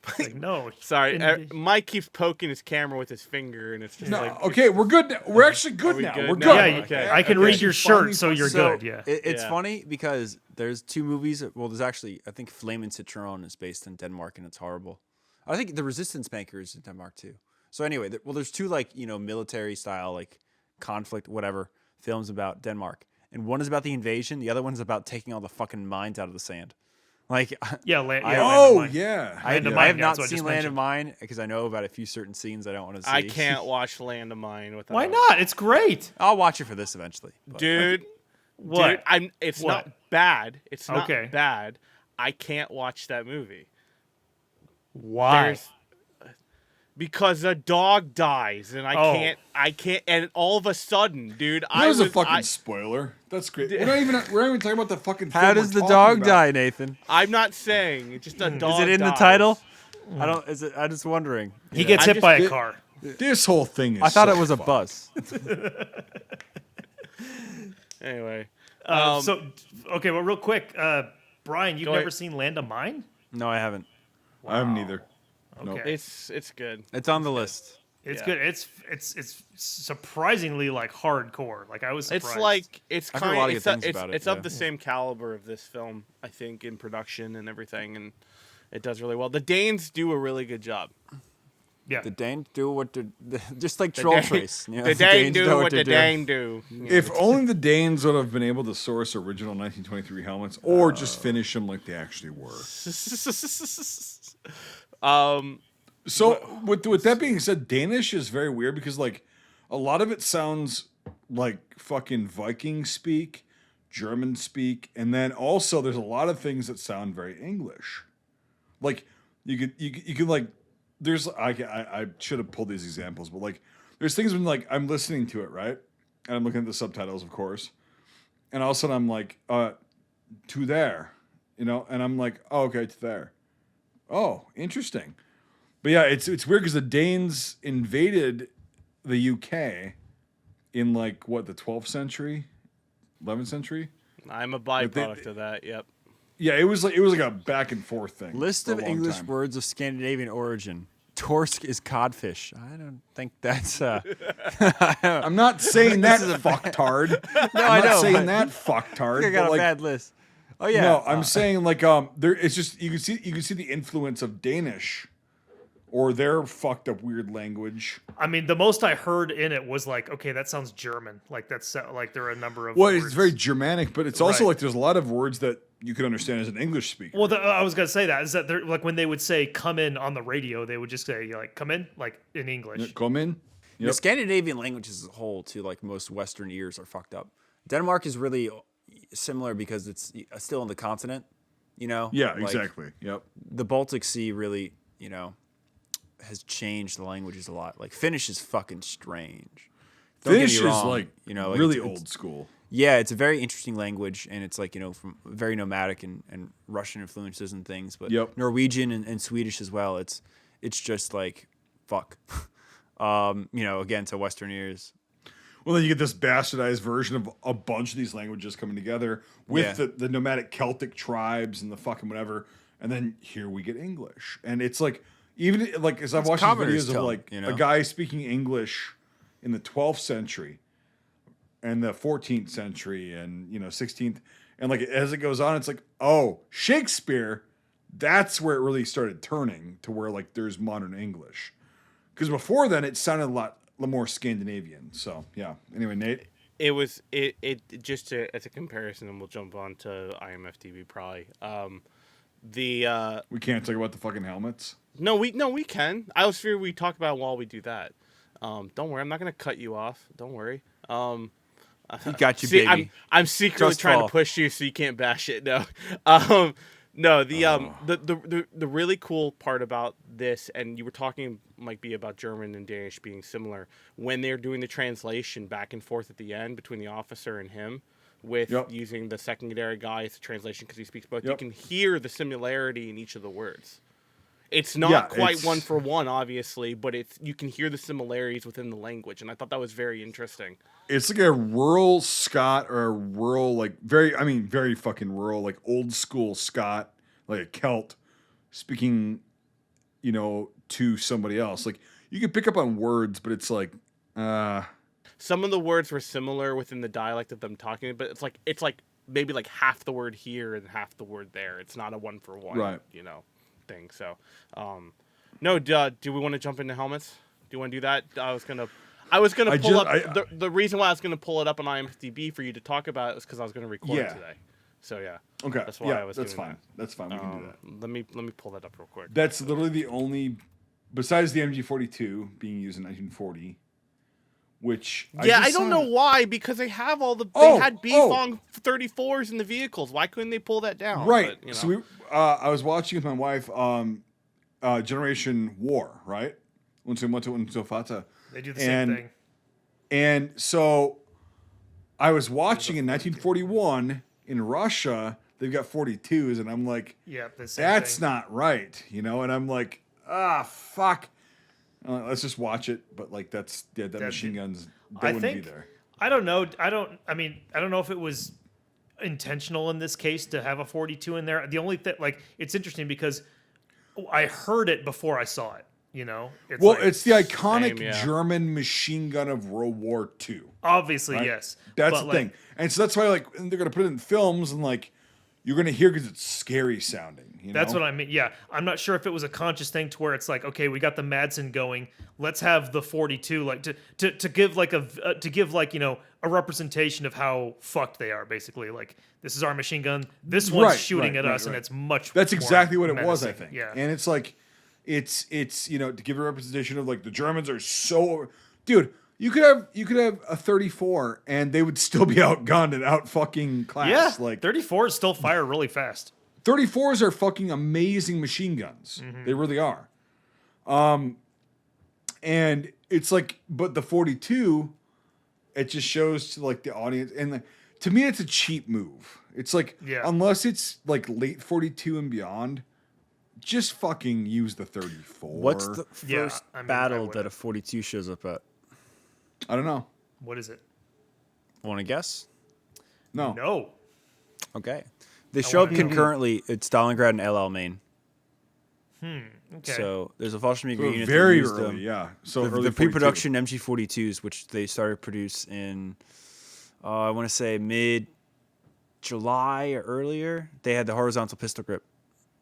It's like, no. Sorry, In- Mike keeps poking his camera with his finger, and it's just No, like okay, we're good. Now. We're actually good we now. good We're now? good. Yeah, Okay. I can Okay. read your Finally shirt, so you're So, good. Yeah. It's Yeah. funny because there's two movies. Well, there's actually, I think Flamin' Citron is based in Denmark, and it's horrible. I think The Resistance Banker is in Denmark too. So anyway, there's two like military style like conflict whatever films about Denmark, and one is about the invasion. The other one's about taking all the fucking mines out of the sand. Like Yeah. I- Land of Oh Mine. yeah. I Land of have Mine, not that's what I seen just Land of mentioned. Mine because I know about a few certain scenes I don't want to see. I can't watch Land of Mine without. Why not? It's great. I'll watch it for this eventually. but- dude? What? Dude, it's What? not bad. It's not Okay. bad. I can't watch that movie. Why? Because a dog dies, and Oh. I can't, and all of a sudden, dude, That was a fucking I, spoiler. That's great. We're not even talking about the fucking. How film does we're the talking dog about. die, Nathan? I'm not saying just a dog. Is it in the dies. title? I don't. Is it? I'm just wondering. He gets I hit just by a did- car. This whole thing is. I thought so it was a fucked. bus. Anyway, So, okay, well, real quick, Brian, you've Go never ahead. seen Land of Mine? No, I haven't. I haven't either. Nope. Okay, it's good. It's on the list. it's yeah. good. It's surprisingly like hardcore. Like I was surprised. It's like it's I've heard a kind lot of it's good a- things it's, about it, it's yeah. of the same caliber of this film, I think, in production and everything, and it does really well. The Danes do a really good job. yeah. The Danes do what the just like Troll Dane- Trace. You know, the Dane do know what the they're doing. Dane do. If only the Danes would have been able to source original 1923 helmets, or just finish them like they actually were. So, with that being said, Danish is very weird because like a lot of it sounds like fucking Viking speak, German speak, and then also there's a lot of things that sound very English. Like you could like there's I should have pulled these examples, but like there's things when like I'm listening to it, right? And I'm looking at the subtitles, of course. And all of a sudden I'm like, to there, and I'm like, oh, okay, to there. Oh, interesting. But yeah, it's weird because the Danes invaded the UK in like what, the 12th century, 11th century. I'm a they- byproduct of that. Yep. Yeah, it was like a back and forth thing. List for a of long English time. words of Scandinavian origin. Torsk is codfish. I don't think that's. I'm not saying that fucktard. No, I'm I not know, saying but- that fucktard. I got but a like, bad list. Oh yeah. No, I'm saying like there. It's just you can see the influence of Danish, or their fucked up weird language. I mean, the most I heard in it was like, okay, that sounds German. Like that's like there are a number of Well, words. it's very Germanic, but it's also Right. like there's a lot of words that you can understand as an English speaker. Well, I was gonna say that is that they're like when they would say "come in" on the radio, they would just say like "come in" like in English. Come in. The Scandinavian languages as a whole, to like most Western ears, are fucked up. Denmark is really similar because it's still on the continent. You know. Yeah, Like, exactly. Yep. The Baltic Sea really, has changed the languages a lot. Like Finnish is fucking strange. Don't get me Finnish is wrong, like like, really it's- old school. Yeah, it's a very interesting language, and it's like from very nomadic and Russian influences and things, but Yep. Norwegian and Swedish as well. It's just like fuck, again to Western ears. Well, then you get this bastardized version of a bunch of these languages coming together with Yeah. the nomadic Celtic tribes and the fucking whatever, and then here we get English, and it's like even like as I've It's watched commoner's videos of tongue, like you know? a guy speaking English in the 12th century and the 14th century and 16th, and like as it goes on, it's like, oh, Shakespeare, that's where it really started turning to where like there's modern English, because before then it sounded a lot more Scandinavian. So yeah. Anyway, Nate. It was it just as a comparison, and we'll jump on to IMFDB probably. We can't talk about the fucking helmets. No, we can. I was fearing we talk about it while we do that. Don't worry, I'm not gonna cut you off. Don't worry. He got you, See, baby. I'm secretly Just trying fall. to push you so you can't bash it. No, no. The really cool part about this, and you were talking, might be about German and Danish being similar when they're doing the translation back and forth at the end between the officer and him, with Yep. using the secondary guy as a translation because he speaks both. Yep. You can hear the similarity in each of the words. It's not Yeah, quite it's- one for one, obviously, but you can hear the similarities within the language, and I thought that was very interesting. It's like a rural Scot or a rural, like very fucking rural, like old school Scot, like a Celt speaking, to somebody else. Like you can pick up on words, but it's like, Some of the words were similar within the dialect of them talking, but it's like maybe like half the word here and half the word there. It's not a one for one, Right. Thing. So, no. Do we want to jump into helmets? Do you want to do that? I was gonna pull up the reason why I was gonna pull it up on IMDb for you to talk about it was because I was gonna record it today. So yeah. okay, That's why yeah, I was that's doing fine. That's fine. We can do that. Let me pull that up real quick. That's literally the only, besides the MG42 being used in 1940, which I don't know why, because they have all the Oh, they had B-Fong 34s in the vehicles. Why couldn't they pull that down? Right. But, So I was watching with my wife, Generation War, right? Unso Moto Unso Fata. They do the same thing. And so I was watching in 1941 in Russia, they've got 42s, and I'm like, Yeah, the same that's thing. not right, and I'm like, fuck. Let's just watch it, but like that machine guns, I wouldn't think be there. I don't know. I don't know if it was intentional in this case to have a 42 in there. The only thing, like, it's interesting because I heard it before I saw it. It's Well, like, it's the iconic Same, yeah. German machine gun of World War II. obviously Right? yes. That's but the thing. And so that's why like they're gonna put it in films and like you're gonna hear because it's scary sounding. That's what I mean. Yeah, I'm not sure if it was a conscious thing to where it's like, okay, we got the Madsen going. Let's have the 42, like to give like a representation of how fucked they are. Basically, like this is our machine gun. This one's shooting at us, and it's much. That's more exactly what it was, I menacing. think. Yeah, And it's like it's to give a representation of like the Germans are so dude. You could have a 34 and they would still be outgunned and out fucking class. yeah. Like 34s still fire really fast. 34s are fucking amazing machine guns. Mm-hmm. They really are. And it's like, but the 42, it just shows to like the audience, and like, to me, it's a cheap move. It's like, Yeah. unless it's like late 42 and beyond, just fucking use the 34. What's the first Yeah, I mean, I battle would. that a 42 shows up at? I don't know. What is it? Want to guess? No. No. Okay. They show up wanna know. concurrently at Stalingrad and El Alamein. Okay. So there's a Fallschirmjäger So unit that very used early, them. yeah. So The early pre-production MG42s, which they started to produce in, I want to say mid July or earlier, they had the horizontal pistol grip.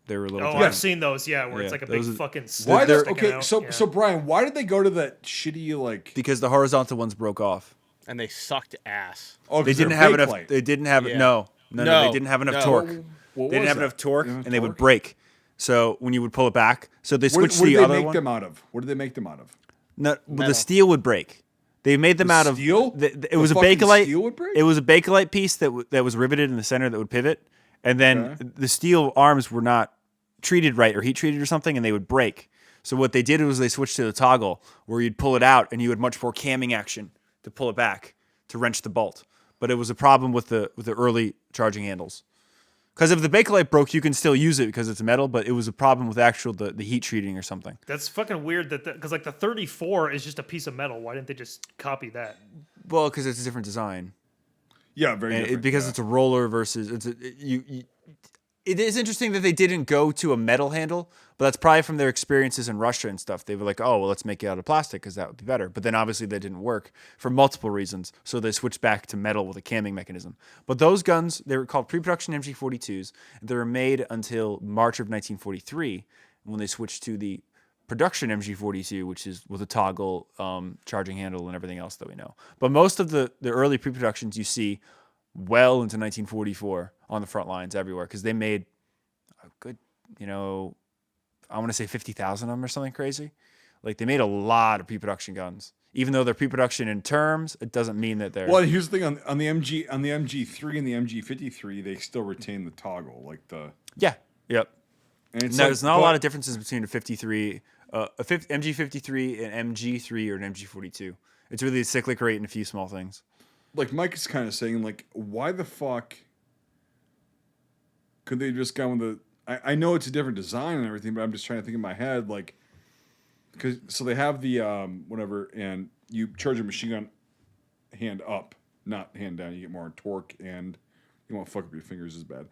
They were a little. Oh, different. I've seen those. Yeah, where it's Yeah, like a big those are- fucking. Why? stick sticking Okay, out. so Yeah. so Brian, why did they go to that shitty like? Because the horizontal ones broke off. And they sucked ass. Oh, They didn't have enough. Light. They didn't have Yeah. no. No, They didn't have enough no. torque. What They didn't was have that? enough torque, Enough and they would torque? break. So when you would pull it back, so they What, switched what to did the they other make one. them out of? What did they make them out of? No, well, Metal. the steel would break. They made them The out of steel? It was a fucking Bakelite. steel would break? It was a Bakelite piece that was riveted in the center that would pivot, and then Okay. the steel arms were not treated right or heat treated or something, and they would break. So what they did was they switched to the toggle where you'd pull it out and you had much more camming action to pull it back to wrench the bolt. But it was a problem with the early charging handles. Because if the Bakelite broke, you can still use it because it's metal, but it was a problem with the heat treating or something. That's fucking weird. Because like the 34 is just a piece of metal. Why didn't they just copy that? Well, because it's a different design. Yeah, very And different. because yeah. it's a roller versus it is interesting that they didn't go to a metal handle, but that's probably from their experiences in Russia and stuff. They were like, oh, well, let's make it out of plastic because that would be better. But then obviously that didn't work for multiple reasons. So they switched back to metal with a camming mechanism. But those guns, they were called pre-production MG42s. And they were made until March of 1943 when they switched to the production MG42, which is with a toggle charging handle and everything else that we know. But most of the early pre-productions you see well into 1944 on the front lines everywhere because they made a good, I want to say 50,000 of them or something crazy. Like they made a lot of pre-production guns. Even though they're pre-production in terms, it doesn't mean that they're. Well, here's the thing on the MG3 and the MG53, they still retain the toggle, like the. Yeah. Yep. And it's There's not a lot of differences between a 53, MG53, an MG3, or an MG42. It's really a cyclic rate and a few small things. Like Mike is kind of saying, like, why the fuck could they just gone with the? I know it's a different design and everything, but I'm just trying to think in my head, like, because so they have the whatever, and you charge a machine gun hand up, not hand down. You get more torque, and you won't fuck up your fingers as bad.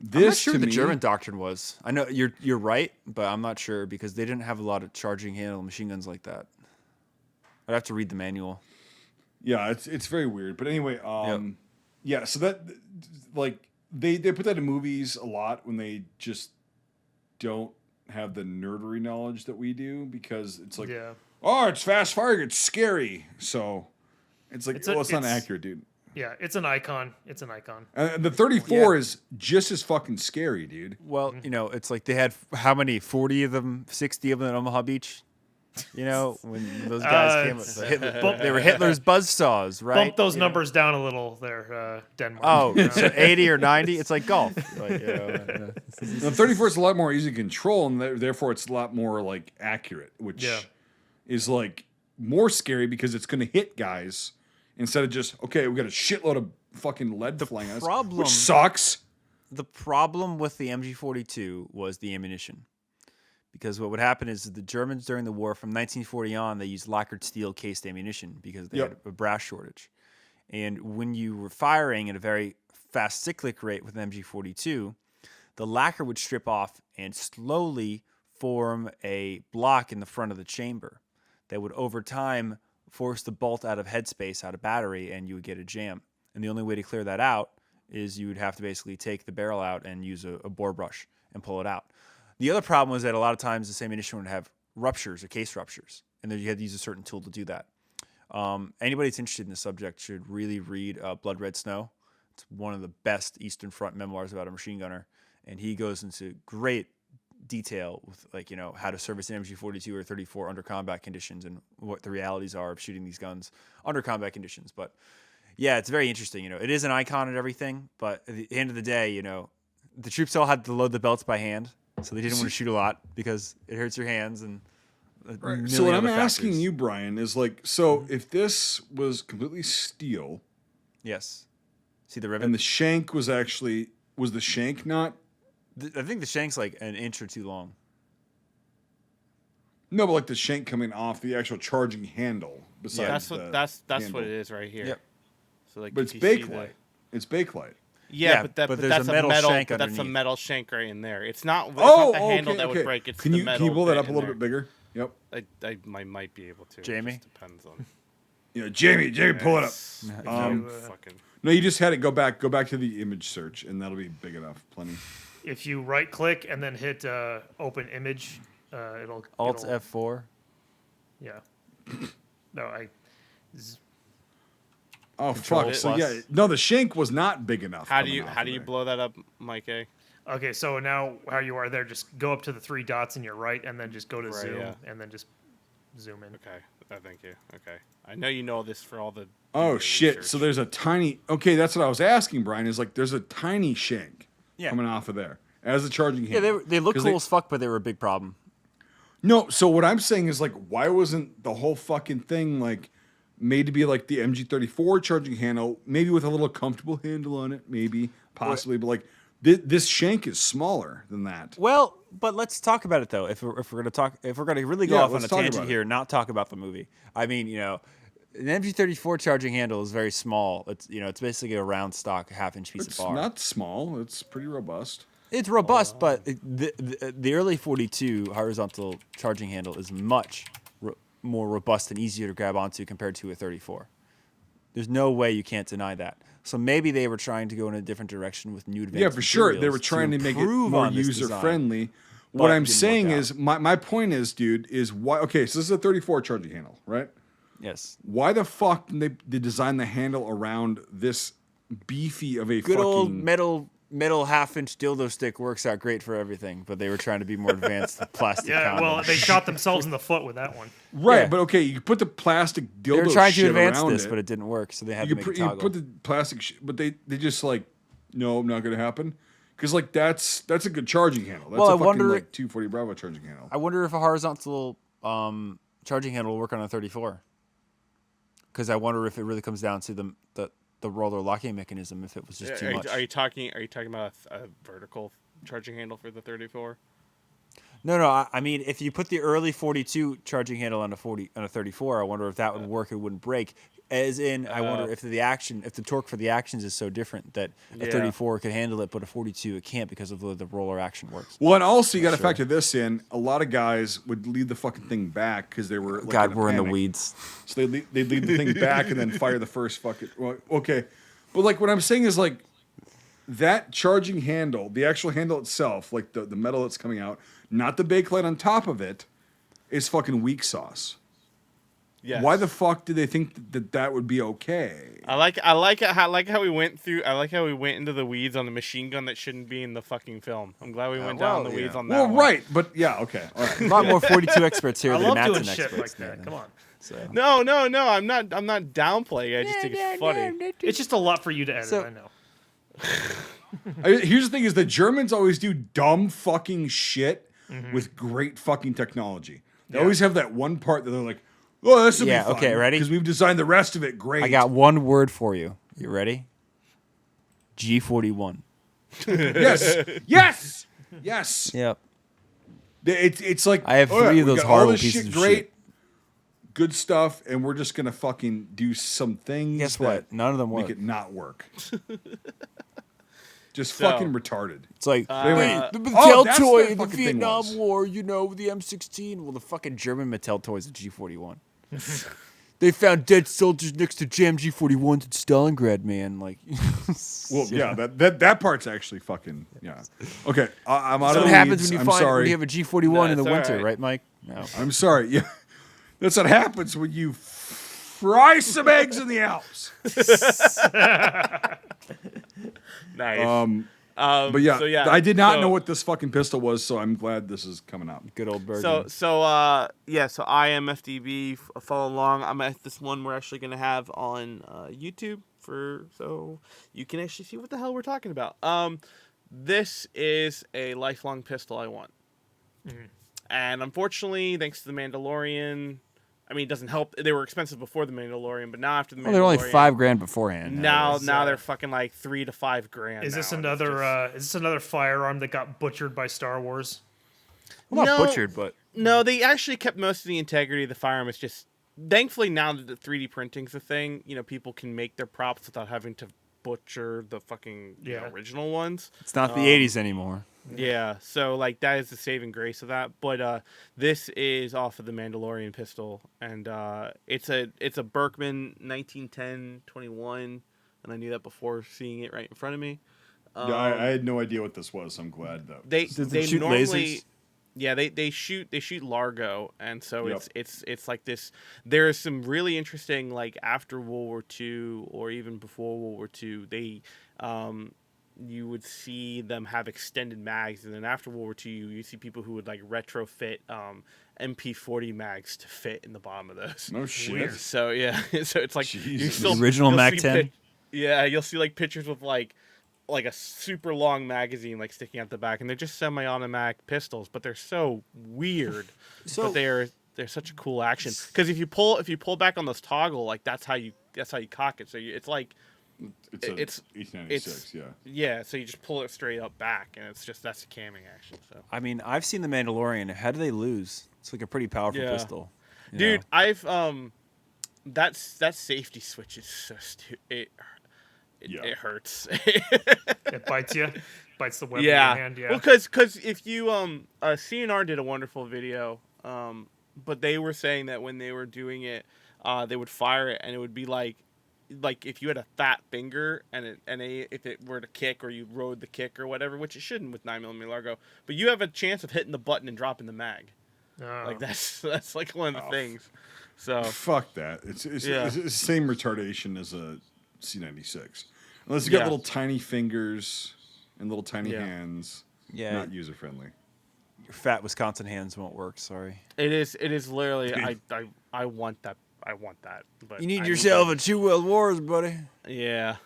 This I'm not sure to the me, German doctrine was. I know you're right, but I'm not sure because they didn't have a lot of charging handle machine guns like that. I'd have to read the manual. Yeah, it's very weird. But anyway, yeah, so that like they put that in movies a lot when they just don't have the nerdery knowledge that we do because it's like, Yeah. oh, it's fast firing, it's scary. So it's like, It's it's not it's- accurate, dude. Yeah, it's an icon. It's an icon. And the 34 is just as fucking scary, dude. Well, it's like they had how many? 40 of them, 60 of them at Omaha Beach. When those guys came, they were Hitler's buzzsaws, right? Bump those numbers down a little there, Denmark. Oh, so 80 or 90? It's like golf. Like, The 34 is a lot more easy to control, and therefore it's a lot more like accurate, which is like more scary because it's going to hit guys instead of just okay, we got a shitload of fucking lead flying at us, problem- which sucks. the problem with the MG42 was the ammunition. Because what would happen is the Germans during the war from 1940 on, they used lacquered steel cased ammunition because they had a brass shortage. And when you were firing at a very fast cyclic rate with an MG42, the lacquer would strip off and slowly form a block in the front of the chamber that would over time force the bolt out of headspace, out of battery, and you would get a jam. And the only way to clear that out is you would have to basically take the barrel out and use a bore brush and pull it out. The other problem was that a lot of times the same ammunition would have ruptures or case ruptures, and then you had to use a certain tool to do that. Anybody that's interested in the subject should really read Blood Red Snow. It's one of the best Eastern Front memoirs about a machine gunner, and he goes into great detail with how to service an MG42 or 34 under combat conditions and what the realities are of shooting these guns under combat conditions. But yeah, it's very interesting. It is an icon and everything, but at the end of the day, the troops all had to load the belts by hand. So they didn't want to shoot a lot because it hurts your hands and Right. So what I'm asking you, Brian, is like, so if this was completely steel, yes, see the rivet, and the shank was the shank not? I think the shank's like an inch or two long. No, but like the shank coming off the actual charging handle. Besides That's handle. what it is right here. Yep. So like, But it's if you see Bakelite. the- It's Bakelite. Yeah, but but there's that's a metal shank That's a underneath. metal shank right in there. It's not. It's Oh, not the handle okay, that okay. would break. It's Can the you metal. pull that bit up a in little there. bit bigger? Yep. I might be able to. Jamie? It just depends on. Yeah, Jamie, pull it up. Fucking. No, you just had it go back to the image search, and that'll be big enough. Plenty. If you right click and then hit open image, it'll Alt it'll, F4. Yeah. No, Oh Control fuck! So plus. yeah, no, the shank was not big enough. How do coming you off how of do you there. blow that up, Mike A? Okay, so now how you are there, just go up to the 3 dots in your right, and then just go to Right, zoom, yeah. and then just zoom in. Okay, thank you. Okay, I know you know this for all the. Oh the shit! research. So there's a tiny. Okay, that's what I was asking, Brian. Is like there's a tiny shank Yeah. coming off of there as a charging Yeah, handle. they look 'Cause cool as fuck, but they were a big problem. No, so what I'm saying is like, why wasn't the whole fucking thing like made to be like the MG34 charging handle, maybe with a little comfortable handle on it, maybe possibly, but like this shank is smaller than that. Well, but let's talk about it though. If we're gonna really go Yeah, off on let's a talk tangent about it. here, and not talk about the movie. I mean, an MG34 charging handle is very small. It's basically a round stock half-inch piece It's of bar. not small. It's pretty robust. It's robust, but the early 42 horizontal charging handle is much more robust and easier to grab onto compared to a 34. There's no way you can't deny that. So maybe they were trying to go in a different direction with new advanced Yeah, for sure. They were materials trying to make it improve more on this user design. friendly. but What it I'm didn't saying work is, my point is, dude, is why? Okay, so this is a 34 charging handle, right? Yes. Why the fuck did they design the handle around this beefy of a Good fucking old metal half-inch dildo stick works out great for everything, but they were trying to be more advanced with plastic Yeah, well, condoms. they shot themselves in the foot with that one. right? Yeah. But okay, you put the plastic dildo. They were trying to shit advance around this, it. but it didn't work, so they had you to make put, a you toggle. put the plastic, but they just like, no, not gonna happen. Because like that's a good charging handle. That's Well, a I fucking wonder- like 240 Bravo charging handle. I wonder if a horizontal charging handle will work on a 34. Because I wonder if it really comes down to the roller locking mechanism. If it was just too much. Are you talking about a vertical charging handle for the 34? No. I mean, if you put the early 42 charging handle on a 34, I wonder if that would work. It wouldn't break. As in, I wonder if the torque for the actions is so different that a Yeah. 34 could handle it, but a 42 it can't because of the roller action works. Well, and also you got to factor this in. A lot of guys would lead the fucking thing back because they were like, God, a we're in the panic. weeds. So they'd lead the thing back and then fire the first fucking. Well, okay, but like what I'm saying is like that charging handle, the actual handle itself, like the metal that's coming out, not the bakelite on top of it, is fucking weak sauce. Yes. Why the fuck did they think that would be okay? I like how we went into the weeds on the machine gun that shouldn't be in the fucking film. I'm glad we went down the weeds on that. Well, one. right, but yeah, okay, all right. A lot more 42 experts here I than love Mattson doing shit experts. like that. Come on. So. No, I'm not downplaying. I just think it's funny. It's just a lot for you to edit, So- I know. Here's the thing: is the Germans always do dumb fucking shit with great fucking technology. They always have that one part that they're like, "Oh, this will Yeah, be fun." okay, ready? Because we've designed the rest of it great. I got one word for you. You ready? G41. yes. Yep. It's like I have oh, yeah, three of we those got all horrible this pieces shit of great, shit. good stuff, and we're just gonna fucking do some things. Guess that what? None of them make work. it not work. Just So- fucking retarded. It's like went, the "Oh, Mattel that's toy what in the fucking thing Vietnam was." War, the M16. Well, the fucking German Mattel toy is a G41. They found dead soldiers next to jam G41s in Stalingrad, man. Like, Well, yeah, that part's actually fucking yeah. Okay, I'm out That's of what the happens weeds. when you I'm find sorry. when you have a G41 No, in the it's all winter, right. right, Mike? No. I'm sorry. Yeah, that's what happens when you fry some eggs in the Alps. Nice. But yeah, so yeah, I did not so- know what this fucking pistol was, so I'm glad this is coming out. Good old Bergen. So I am FDB. Follow along. I'm at this one we're actually gonna have on YouTube so you can actually see what the hell we're talking about. This is a lifelong pistol I want, and unfortunately, thanks to the Mandalorian, I mean, it doesn't help. They were expensive before the Mandalorian, but now after the Mandalorian, they're only $5,000 beforehand. Now they're fucking like $3,000 to $5,000. Is this now, and it's another just- is this another firearm that got butchered by Star Wars? Well, not No. butchered, but No, they actually kept most of the integrity of the firearm. It's just, thankfully, now that the 3D printing's a thing, people can make their props without having to butcher the fucking original ones. it's not the 80s anymore. Yeah, so like that is the saving grace of that. But this is off of the Mandalorian pistol, and it's a Berkman 1910-21 and I knew that before seeing it right in front of me. Yeah, I had no idea what this was. So I'm glad that They Does it they shoot normally lasers? yeah they shoot Largo, and so Yep. it's like this. There's some really interesting, like after World War II or even before World War II, they you would see them have extended mags, and then after World War II, you see people who would like retrofit MP40 mags to fit in the bottom of those. no shit. Weird. So yeah, so it's like you Jesus. still The original you'll Mag see 10? yeah, you'll see like pictures with like a super long magazine like sticking out the back, and they're just semi-automatic pistols, but they're so weird. So- But they're such a cool action, because if you pull back on this toggle, like that's how you cock it. So it's like It's a it's- 1896. Yeah. yeah, so you just pull it straight up back, and it's just that's the camming action. So I mean, I've seen The Mandalorian. How do they lose? It's like a pretty powerful Yeah. pistol. you dude, know? I've that safety switch is so stupid. Yeah. It hurts. It bites you, bites the weapon in your hand. Yeah. Well, because if you CNR did a wonderful video, but they were saying that when they were doing it, they would fire it, and it would be like if you had a fat finger and if it were to kick, or you rode the kick or whatever, which it shouldn't with 9mm Largo, but you have a chance of hitting the button and dropping the mag. Oh. Like that's like one of the Oh. things. So Fuck that. It's Yeah. the same retardation as a C96. Unless you Yeah. got little tiny fingers and little tiny Yeah. hands. Yeah. Not user friendly. Your fat Wisconsin hands won't work. Sorry. it is literally Dude. I want that. But You need I yourself that. a 2 World Wars, buddy. Yeah.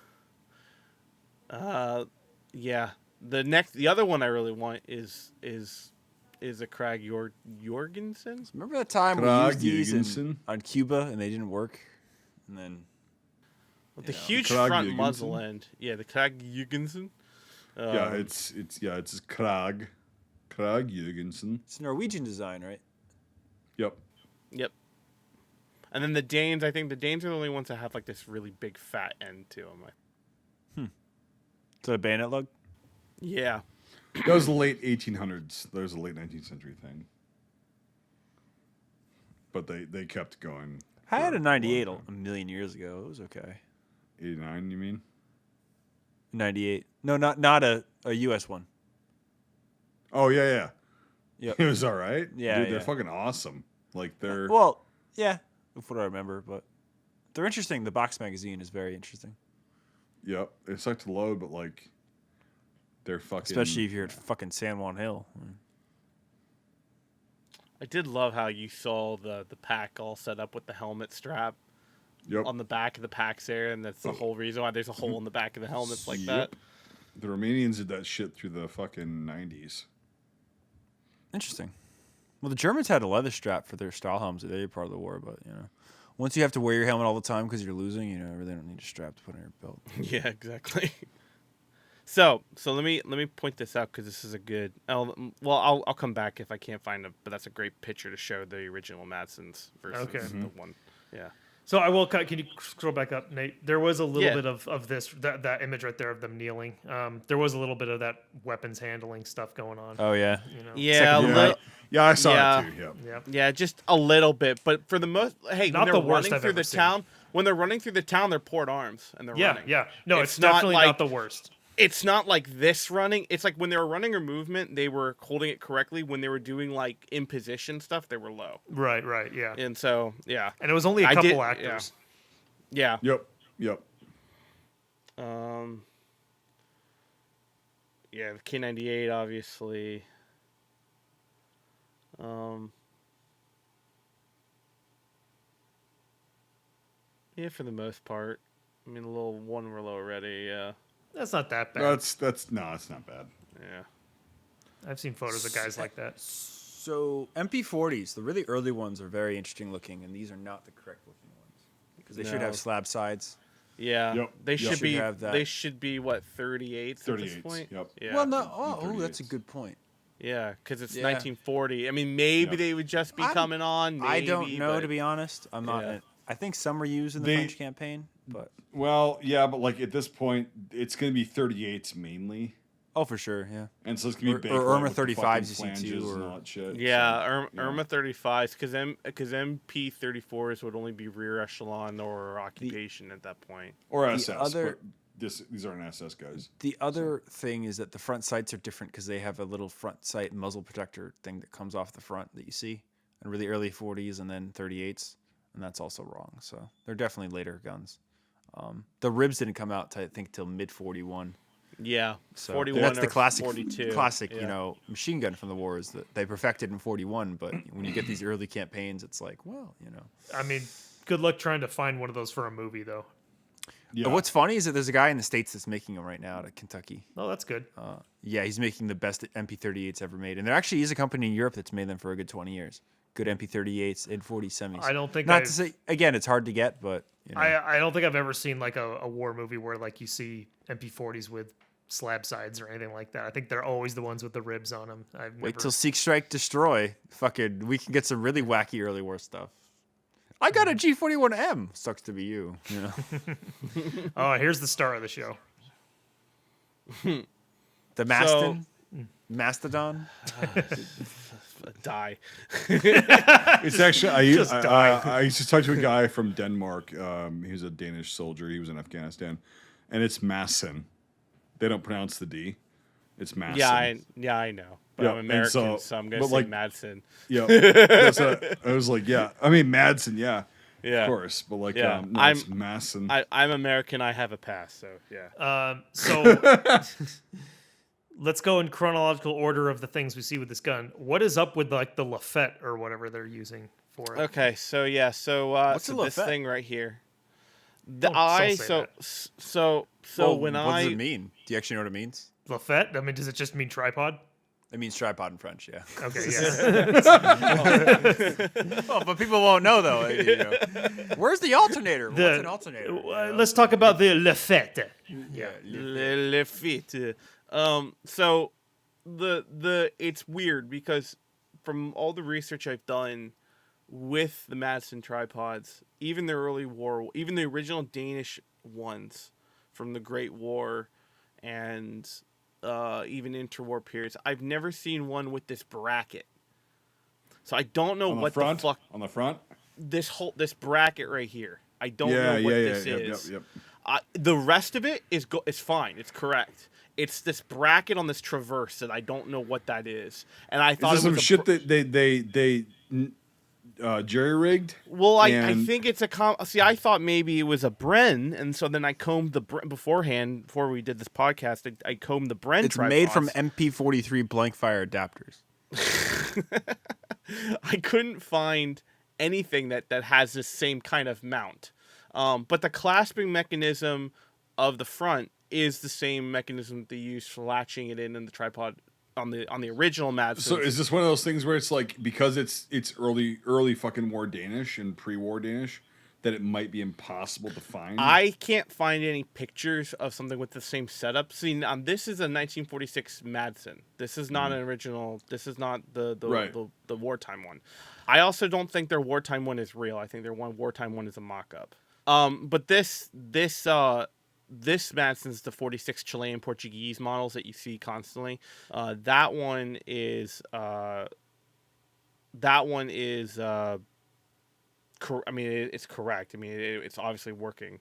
Yeah. The other one I really want is a Krag Jorgensen. Remember that time we Krag used these Jorgensen? on Cuba and they didn't work? And then With the know. huge Krag front Jorgensen? muzzle end. Yeah, the Krag Jorgensen. Yeah, it's Krag. Krag Jorgensen. it's Norwegian design, right? Yep. Yep. And then the Danes, I think the Danes are the only ones that have like this really big fat end to them. Is that a bayonet lug? Yeah. That was the late 1800s. That was a late 19th century thing. But they kept going. I had for a 98 long a million years ago. It was okay. 89, you mean? 98. No, not a US one. Oh, yeah. Yep. It was all right. Yeah, Dude, yeah. they're fucking awesome. Like, they're... Well, yeah, that's what I remember, but they're interesting. The box magazine is very interesting, Yep. They suck to load, but, like, they're fucking... especially if you're at fucking San Juan Hill. I did love how you saw the pack all set up with the helmet strap Yep. on the back of the packs there, and that's the whole reason why there's a hole in the back of the helmets like that. Yep. The Romanians did that shit through the fucking 90s. Interesting. Well, the Germans had a leather strap for their style helmets at every part of the war, but once you have to wear your helmet all the time because you're losing, you really don't need a strap to put on your belt. Yeah, exactly. So let me point this out, because this is a good. I'll come back if I can't find it, but that's a great picture to show the original Madsons versus Okay. the one. Yeah. So I will cut. Can you scroll back up, Nate? There was a little Yeah. bit of this that image right there of them kneeling. There was a little bit of that weapons handling stuff going on. Oh yeah. You know? Yeah, Second a one, little, right? Yeah, I saw Yeah. it too. Yep. Yep. yeah, just a little bit, but for the most, hey, Not when they're the worst running I've through ever the seen. town, when they're running through the town, they're port arms and they're Yeah, running. yeah. No, it's not definitely like- not the worst. It's not like this running. It's like when they were running or movement, they were holding it correctly. When they were doing like in position stuff, they were low. Right, yeah. And so, yeah, And it was only a I couple did- actors. yeah. Yep. Yeah, the K98 obviously. Yeah, for the most part. I mean, a little one were low already. Yeah, That's not that bad. That's no, it's not bad. yeah. I've seen photos of guys like that. So MP40s, the really early ones are very interesting looking, and these are not the correct looking ones because they should No. have slab sides. Yeah, Yep. they Yep. should Should be. have that. They should be what 38s at this 38s, point. yep. Yeah. Well, no. Oh, 38s. that's a good point. Yeah, because it's Yeah. 1940. I mean, maybe Yeah. they would just be I'm- coming on. Maybe, I don't know, but- to be honest. I'm not. Yeah. I think some were used in the They- French campaign, but Well, yeah, but like at this point, it's going to be 38s mainly. Oh, for sure, yeah. And so it's gonna be Or bankrolled Irma with the 35s fucking you see flanges too, and or- all that shit. Yeah, So, Irma 35s, because MP34s would only be rear echelon or occupation at that point. or the SS. other- but these aren't SS guys. The other thing is that the front sights are different because they have a little front sight muzzle protector thing that comes off the front that you see in really early 40s and then 38s, and that's also wrong. So they're definitely later guns. The ribs didn't come out, I think, till mid 41. Yeah, So 41 that's the or classic, 42. yeah. Machine gun from the war is that they perfected in 41. But when you get these early campaigns, it's like, well, I mean, good luck trying to find one of those for a movie, though. Yeah. What's funny is that there's a guy in the States that's making them right now out of Kentucky. Oh, that's good. Yeah, he's making the best MP38s ever made. And there actually is a company in Europe that's made them for a good 20 years. Good MP38s and 40 semis. I don't think Not I've- to say, again, it's hard to get, but, I don't think I've ever seen like a war movie where like you see MP40s with slab sides or anything like that. I think they're always the ones with the ribs on them. wait till Seek, Strike, Destroy. Fucking, we can get some really wacky early war stuff. I got a G41M. Sucks to be you. Oh, here's the star of the show. The Maston? Mastodon? Die. It's actually I die. used to talk to a guy from Denmark. He was a Danish soldier. He was in Afghanistan, and it's Masson. They don't pronounce the D. It's Masson. Yeah, I know. But Yeah, I'm and American, so- so I'm but, gonna say like- Madsen. Yeah, that's I was like, yeah. I mean, Madsen, yeah, Yeah. of course. But like, Yeah, no, it's Masson. I'm American. I have a pass. So yeah. So let's go in chronological order of the things we see with this gun. What is up with like the Lafette or whatever they're using for it? Okay, so yeah, so What's so a this Lafette? thing right here. Don't I say so that. so Well, when what I does it mean? Do you actually know what it means? Lafette? I mean, does it just mean tripod? It means tripod in French, yeah. Okay, yeah. Oh, but people won't know, though. Where's the alternator? What's an alternator? Let's talk about the Lafette. Yeah. Le fit. So the it's weird because from all the research I've done with the Madsen tripods, even the early war, even the original Danish ones from the Great War, and even interwar periods, I've never seen one with this bracket. So I don't know On the what front, the fuck on the front. this bracket right here. I don't Yeah, know what yeah, this yeah, is. yep. The rest of it is fine. It's correct. It's this bracket on this traverse that I don't know what that is. And I thought Is this it some was shit that they jerry rigged? Well, I And- think it's a see. I thought maybe it was a Bren, and so then I combed the beforehand before we did this podcast. I combed the Bren. It's made from tripods. MP43 blank fire adapters. I couldn't find anything that has this same kind of mount. But the clasping mechanism of the front is the same mechanism that they use for latching it in the tripod on the original Madsen. So is this one of those things where it's like because it's early fucking war Danish and pre-war Danish that it might be impossible to find? I can't find any pictures of something with the same setup. See, this is a 1946 Madsen. This is not an original. This is not the Right. the wartime one. I also don't think their wartime one is real. I think their wartime one is a mock-up. But this Madsen's the 46 Chilean Portuguese models that you see constantly. That one is I mean, it's correct. I mean, it's obviously working.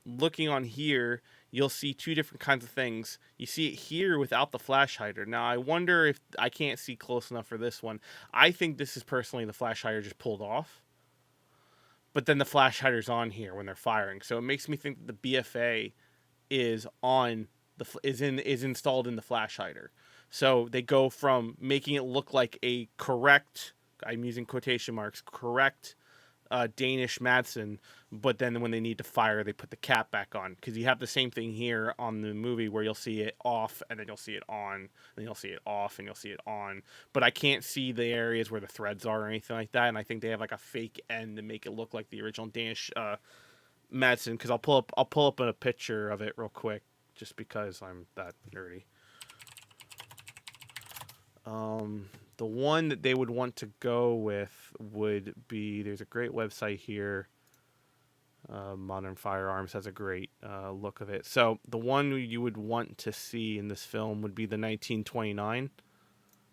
Looking on here, you'll see two different kinds of things. You see it here without the flash hider. Now, I wonder if I can't see close enough for this one. I think this is personally the flash hider just pulled off. But then the flash hider's on here when they're firing. So it makes me think that the BFA is installed in the flash hider. So they go from making it look like a correct, I'm using quotation marks, correct Danish Madsen, but then when they need to fire, they put the cap back on. Because you have the same thing here on the movie where you'll see it off, and then you'll see it on, and then you'll see it off, and you'll see it on. But I can't see the areas where the threads are or anything like that, and I think they have like a fake end to make it look like the original Danish Madsen. Because I'll pull up a picture of it real quick, just because I'm that nerdy. The one that they would want to go with would be, there's a great website here. Modern Firearms has a great look of it. So the one you would want to see in this film would be the 1929,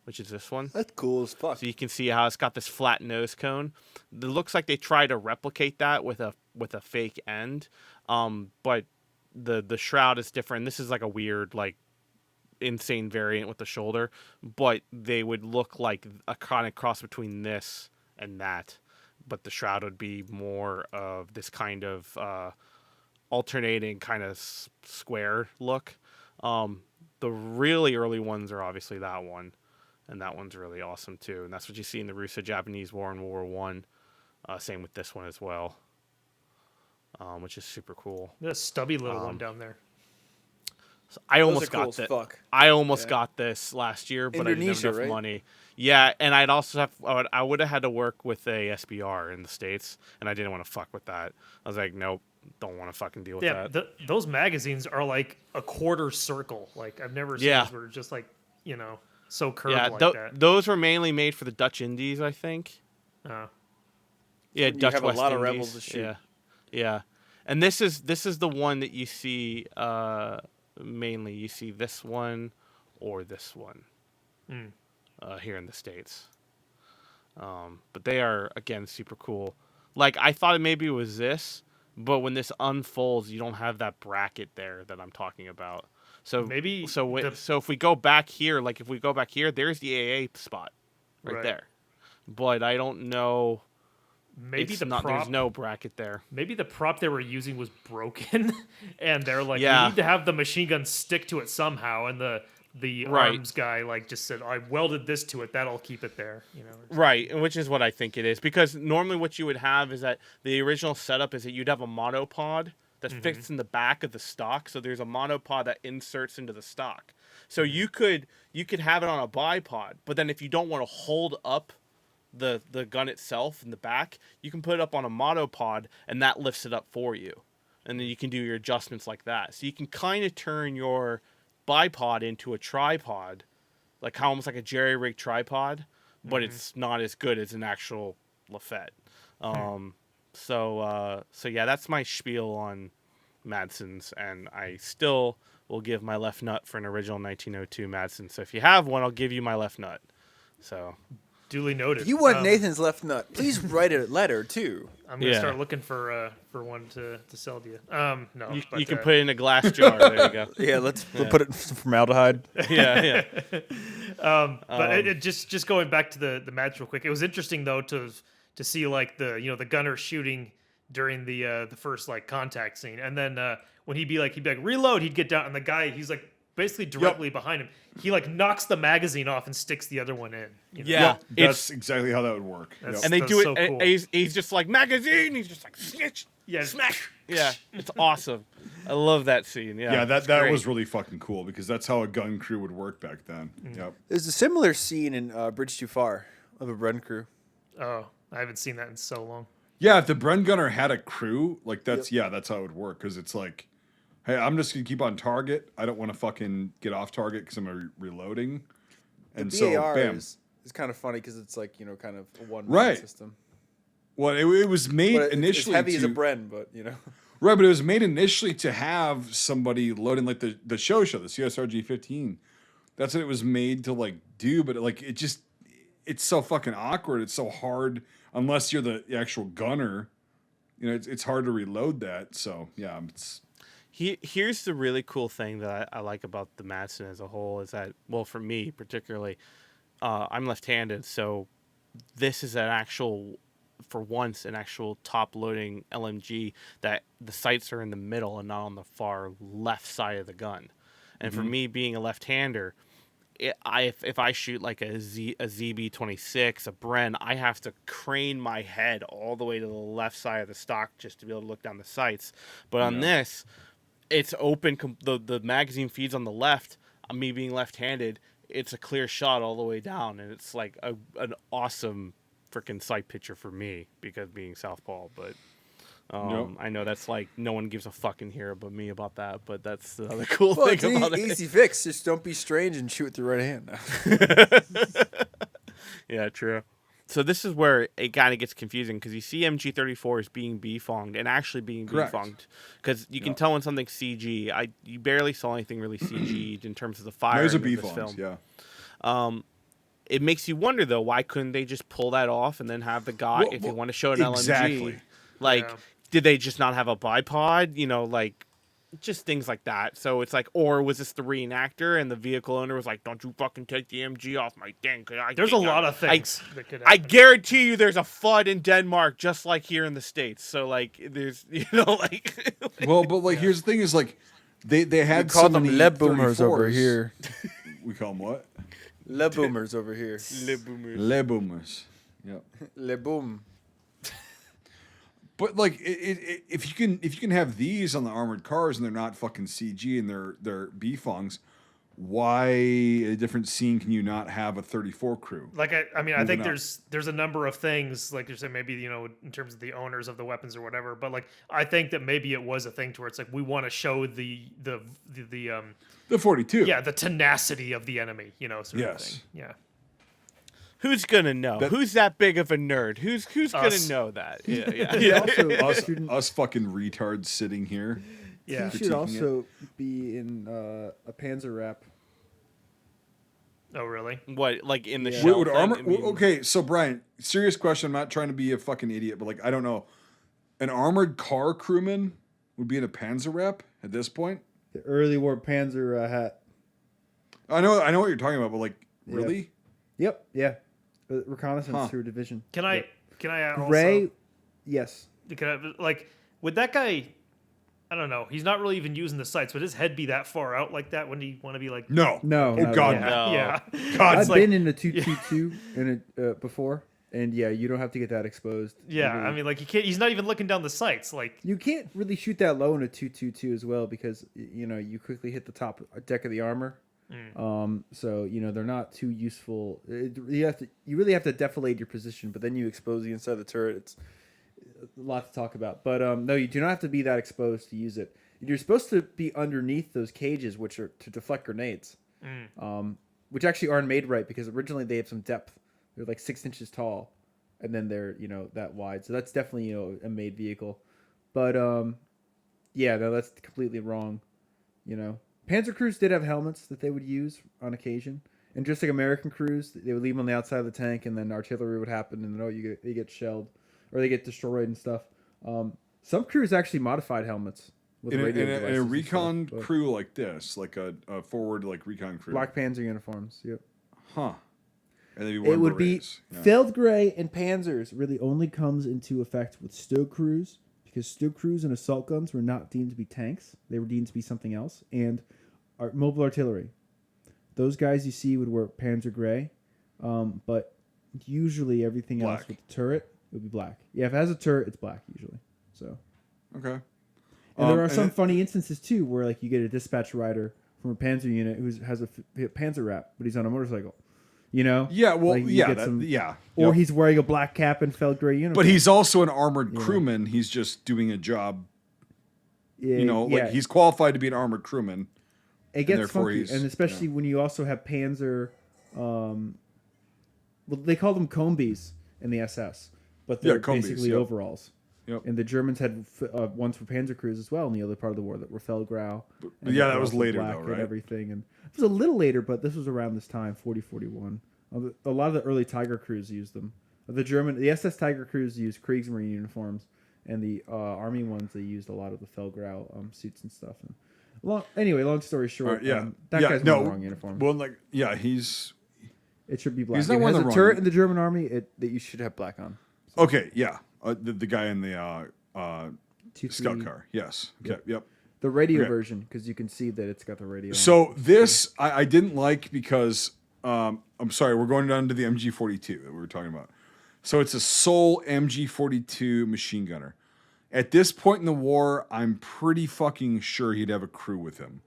which is this one. That's cool as fuck. So you can see how it's got this flat nose cone. It looks like they try to replicate that with a fake end, but the shroud is different. This is like a weird, like, insane variant with the shoulder, but they would look like a kind of cross between this and that. But the shroud would be more of this kind of alternating kind of square look. The really early ones are obviously that one. And that one's really awesome too. And that's what you see in the Russo-Japanese War in World War One. Same with this one as well, which is super cool. The stubby little one down there. So I Those almost are cool got as that. fuck. I almost got this last year, but I didn't have Indonesia, enough right? money. Yeah, and I'd also have. I would have had to work with a SBR in the States, and I didn't want to fuck with that. I was like, nope, don't want to fucking deal with Yeah, that. those magazines are like a quarter circle. Like I've never seen those where it's just like, so curved like that. Those were mainly made for the Dutch Indies, I think. Yeah, You Dutch have a West lot of Indies. rebels to shoot. Yeah. And this is the one that you see mainly. You see this one or this one here in the States. But they are, again, super cool. Like, I thought maybe it was this, but when this unfolds, you don't have that bracket there that I'm talking about. So Maybe so if we go back here, there's the AA spot right there. But I don't know. Maybe There's no bracket there. Maybe the prop they were using was broken, and they're like, Yeah. we need to have the machine gun stick to it somehow. And the arms guy like just said, I welded this to it. That'll keep it there. Right, and which is what I think it is. Because normally what you would have is that the original setup is that you'd have a monopod that fits in the back of the stock. So there's a monopod that inserts into the stock. So you could have it on a bipod, but then if you don't want to hold up the gun itself in the back, you can put it up on a monopod, and that lifts it up for you. And then you can do your adjustments like that. So you can kind of turn your bipod into a tripod, like almost like a jerry-rigged tripod, but it's not as good as an actual Lafette. So yeah, that's my spiel on Madsons, and I still will give my left nut for an original 1902 Madsen. So if you have one, I'll give you my left nut. So Duly noted. If you want Nathan's left nut, please write a letter too. I'm gonna start looking for one to sell to you. No, you can put it in a glass jar. There you go. Yeah, let's put it in some formaldehyde. Yeah. But it just going back to the match real quick. It was interesting though to see like the gunner shooting during the first like contact scene, and then when he'd be like reload, he'd get down, and the guy he's like basically directly behind him. He like knocks the magazine off and sticks the other one in. Yeah, That's exactly how that would work. Yep. And they That's do it. so And cool. he's just like magazine. He's just like snitch. Yeah. Smash. Yeah, it's awesome. I love that scene. Yeah, Yeah, it's that great. was really fucking cool because that's how a gun crew would work back then. Yep. There's a similar scene in Bridge Too Far of a Bren crew. Oh, I haven't seen that in so long. Yeah, if the Bren gunner had a crew, like that's that's how it would work because it's like, hey, I'm just gonna keep on target. I don't want to fucking get off target because I'm reloading. And The so, BAR bam. is kind of funny because it's like kind of a one Right. system. Well, it was made But initially it's heavy to, as a Bren, but right, but it was made initially to have somebody loading like the show, the CSRG 15. That's what it was made to like do, but like it's so fucking awkward. It's so hard unless you're the actual gunner. It's hard to reload that. So yeah, it's. Here's the really cool thing that I like about the Madsen as a whole is that, well, for me particularly, I'm left-handed, so this is for once, an actual top-loading LMG that the sights are in the middle and not on the far left side of the gun. And for me, being a left-hander, if I shoot like a ZB-26, a Bren, I have to crane my head all the way to the left side of the stock just to be able to look down the sights. But on this, it's open. The magazine feeds on the left. Me being left-handed, it's a clear shot all the way down, and it's like an awesome freaking sight picture for me because being southpaw. But I know that's like no one gives a fuck in here but me about that. But that's the other cool well, thing it's an about it. easy fix. Just don't be strange and shoot with your right hand. Yeah, true. So this is where it kind of gets confusing because you see MG34s being befonged and actually being Correct. befonged because you can tell when something's CG. You barely saw anything really CG'd in terms of the fire Those are of this B-fongs, film. yeah. It makes you wonder though, why couldn't they just pull that off and then have the guy if you want to show an exactly. LMG, like did they just not have a bipod? You know, like. Just things like that. So it's like, or was this the reenactor and the vehicle owner was like, "Don't you fucking take the MG off my thing." There's a lot of things that could happen. I guarantee you, there's a flood in Denmark just like here in the States. So like, there's like. Well, but like here's the thing: is like they had We call so them many le boomers over 34s. here. We call them what? Le boomers over here. Le boomers. Le boomers. Yep. Le boom. But like, if you can have these on the armored cars and they're not fucking CG and they're B-fongs, why a different scene can you not have a 34 crew? Like I mean, I think Moving there's a number of things, like you said, maybe in terms of the owners of the weapons or whatever. But like, I think that maybe it was a thing to where it's like we want to show the 42. yeah, the tenacity of the enemy, sort of Yes. thing. Yeah. Who's gonna know? Who's that big of a nerd? Who's gonna know that? Yeah. Us fucking retards sitting here. Yeah. He should also be in a Panzer wrap. Oh, really? What, like in the Yeah. shell? Would thing? armor? I mean, Okay, so Brian, serious question. I'm not trying to be a fucking idiot, but like I don't know. An armored car crewman would be in a Panzer rep at this point. The early war Panzer hat. I know what you're talking about, but like really? Yep. Yeah. Reconnaissance through division. Can I also Gray? Yes. like would that guy? I don't know. He's not really even using the sights. Would his head be that far out like that? Wouldn't he want to be like? No. No. Oh not God. at all. No. Yeah. God. I've like- been in a 222 in it before, and yeah, you don't have to get that exposed. Yeah. You really- I mean, like he can't. He's not even looking down the sights. Like you can't really shoot that low in a 222 as well because you quickly hit the top deck of the armor. So they're not too useful. You really have to defilade your position, but then you expose the inside of the turret. It's a lot to talk about, but no, you do not have to be that exposed to use it. You're supposed to be underneath those cages, which are to deflect grenades, which actually aren't made right because originally they have some depth. They're like 6 inches tall, and then they're that wide. So that's definitely a made vehicle, but yeah, no, that's completely wrong. Panzer crews did have helmets that they would use on occasion, and just like American crews, they would leave them on the outside of the tank, and then artillery would happen, and then they get shelled or they get destroyed and stuff. Some crews actually modified helmets with radio in devices a and recon stuff, but crew like this, like a forward like recon crew. Black Panzer uniforms. Yep. Huh. And they'd be It would be berets. Yeah. Feldgray and Panzers really only comes into effect with Stoke crews because Stoke crews and assault guns were not deemed to be tanks; they were deemed to be something else. And mobile artillery, those guys you see would wear Panzer Gray, but usually everything else Black. with the turret would be black. Yeah, if it has a turret, it's black usually. So, Okay. and there are some funny instances too where like you get a dispatch rider from a Panzer unit who has a Panzer wrap, but he's on a motorcycle. Yeah. Well. Like, you Yeah. get some- Yeah. Or Yep. he's wearing a black cap and felt gray uniform. But he's also an armored crewman. He's just doing a job. yeah, He's qualified to be an armored crewman. it gets therefore funky, he's- and especially when you also have Panzer. Well, they call them Combies in the SS, but they're Combies, basically yep. overalls. Yep. And the Germans had ones for Panzer crews as well in the other part of the war that were Feldgrau. But yeah, that was later though, And right? everything, and it was a little later, but this was around this time, 41. A lot of the early Tiger crews used them. The SS Tiger crews used Kriegsmarine uniforms, and the Army ones they used a lot of the Feldgrau suits and stuff. And long story short, All right, yeah. that Yeah, guy's no, wearing the wrong uniform. Well, like, yeah, he's It should be black. He's not If it wearing has the a wrong turret one. in the German army, that you should have black on. okay. Yeah, the guy in the 2-3. scout car. Yes. Okay. Yep. The radio Okay. version, because you can see that it's got the radio. on So this I didn't like because I'm sorry, we're going down to the MG42 that we were talking about. So it's a sole MG42 machine gunner. At this point in the war, I'm pretty fucking sure he'd have a crew with him.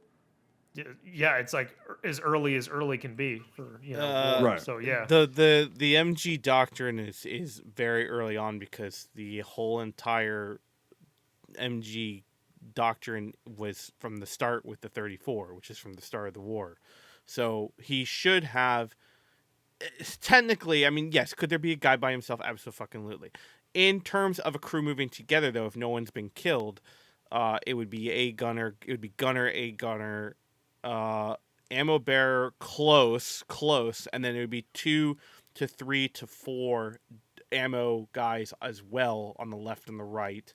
Yeah, it's like as early can be for war. Right. So yeah, The MG doctrine is very early on because the whole entire MG doctrine was from the start with the 34, which is from the start of the war. So he should have technically, I mean, yes, could there be a guy by himself? Absolutely. In terms of a crew moving together, though, if no one's been killed, it would be a gunner. It would be a gunner, ammo bearer, close, and then it would be 2 to 3 to 4 ammo guys as well on the left and the right,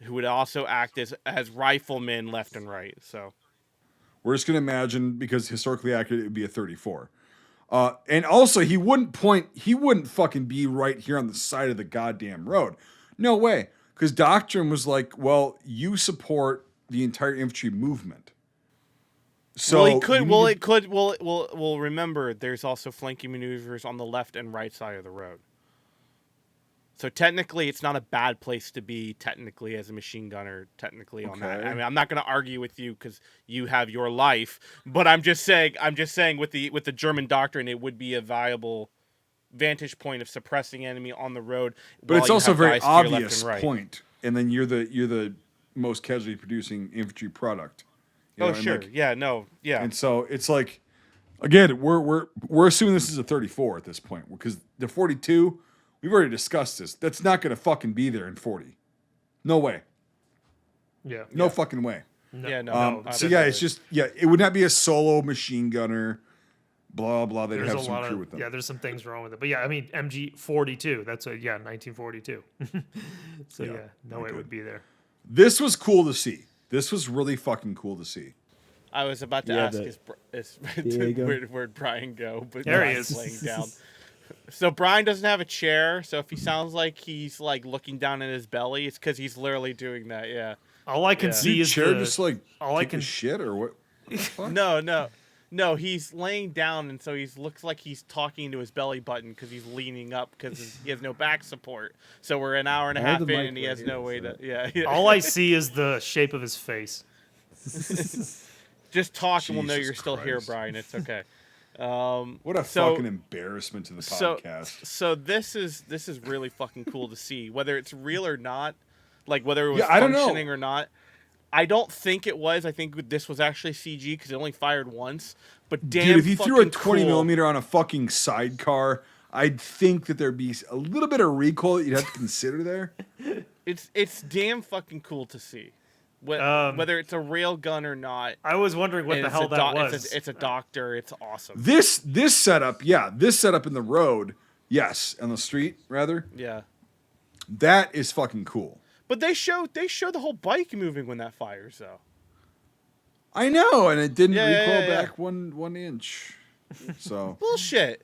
who would also act as riflemen left and right. So We're just gonna imagine, because historically accurate, it would be a 34. And also, he wouldn't fucking be right here on the side of the goddamn road. No way. Because Doctrine was like, well, you support the entire infantry movement. So remember, there's also flanking maneuvers on the left and right side of the road. So technically, it's not a bad place to be. Technically, as a machine gunner, on that. I mean, I'm not going to argue with you because you have your life, but I'm just saying with the German doctrine, it would be a viable vantage point of suppressing enemy on the road. But it's also a very obvious point, and then you're the most casualty producing infantry product. You know, sure, yeah. And so it's like, again, we're assuming this is a 34 at this point, because the 42. We've already discussed this. That's not going to fucking be there in 40. No way. Yeah. No fucking way. No. Yeah, no. So yeah, it's just, it would not be a solo machine gunner, blah, blah. They'd have some crew with them. Yeah, there's some things wrong with it. But yeah, I mean, MG 42, that's 1942. So yeah, no way it would be there. This was cool to see. This was really fucking cool to see. I was about to ask where'd Brian go, but there he is. Laying down. So Brian doesn't have a chair, so if he sounds like he's like looking down at his belly, it's because he's literally doing that. Yeah. All I can see is chair just like take a shit or what? No. He's laying down, and so he looks like he's talking into his belly button because he's leaning up because he has no back support. So we're an hour and a half in, and he has no way to. Yeah. All I see is the shape of his face. Just talk, and we'll know you're still here, Brian. It's okay. What a fucking embarrassment to the podcast. So this is really fucking cool to see, whether it's real or not, like whether it was functioning or not. I don't think it was. I think this was actually CG because it only fired once. But damn, dude, if you threw a 20 cool. millimeter on a fucking sidecar, I'd think that there'd be a little bit of recoil that you'd have to consider there. It's damn fucking cool to see. Whether it's a rail gun or not. I was wondering what the hell that was. It's a doctor. It's awesome. This setup in the road, yes, on the street rather. Yeah. That is fucking cool. But they show the whole bike moving when that fires though. I know, and it didn't recoil back 1 inch. So bullshit.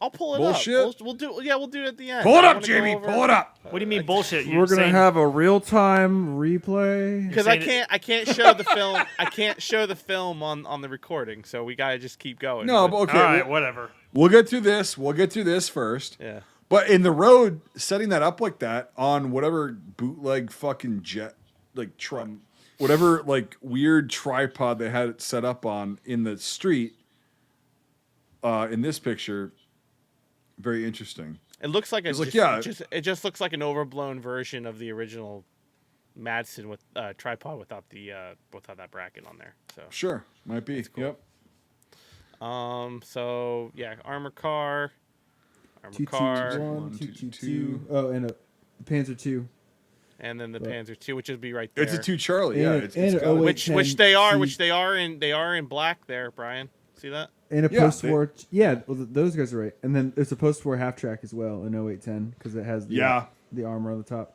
I'll pull it up. We'll do it at the end. Pull it up, Jamie. Pull it up. What do you mean bullshit? We're gonna have a real-time replay because I can't show the film. I can't show the film on the recording, so we gotta just keep going. No, but okay. All right, whatever. We'll get through this first. Yeah. But in the road, setting that up like that on whatever bootleg fucking jet, like whatever like weird tripod they had it set up on in the street. In this picture. Very interesting. It looks like it just looks like an overblown version of the original Madsen with tripod without that bracket on there. So sure, might be. Cool. Yep. So yeah, armor car. 222. Oh, and a Panzer II. And then the Panzer II, which would be right there. It's a 2 Charlie. Yeah, it's which they are in black there, Brian. See that? And a post-war, those guys are right. And then there's a post-war half-track as well, an 0810, because it has the armor on the top.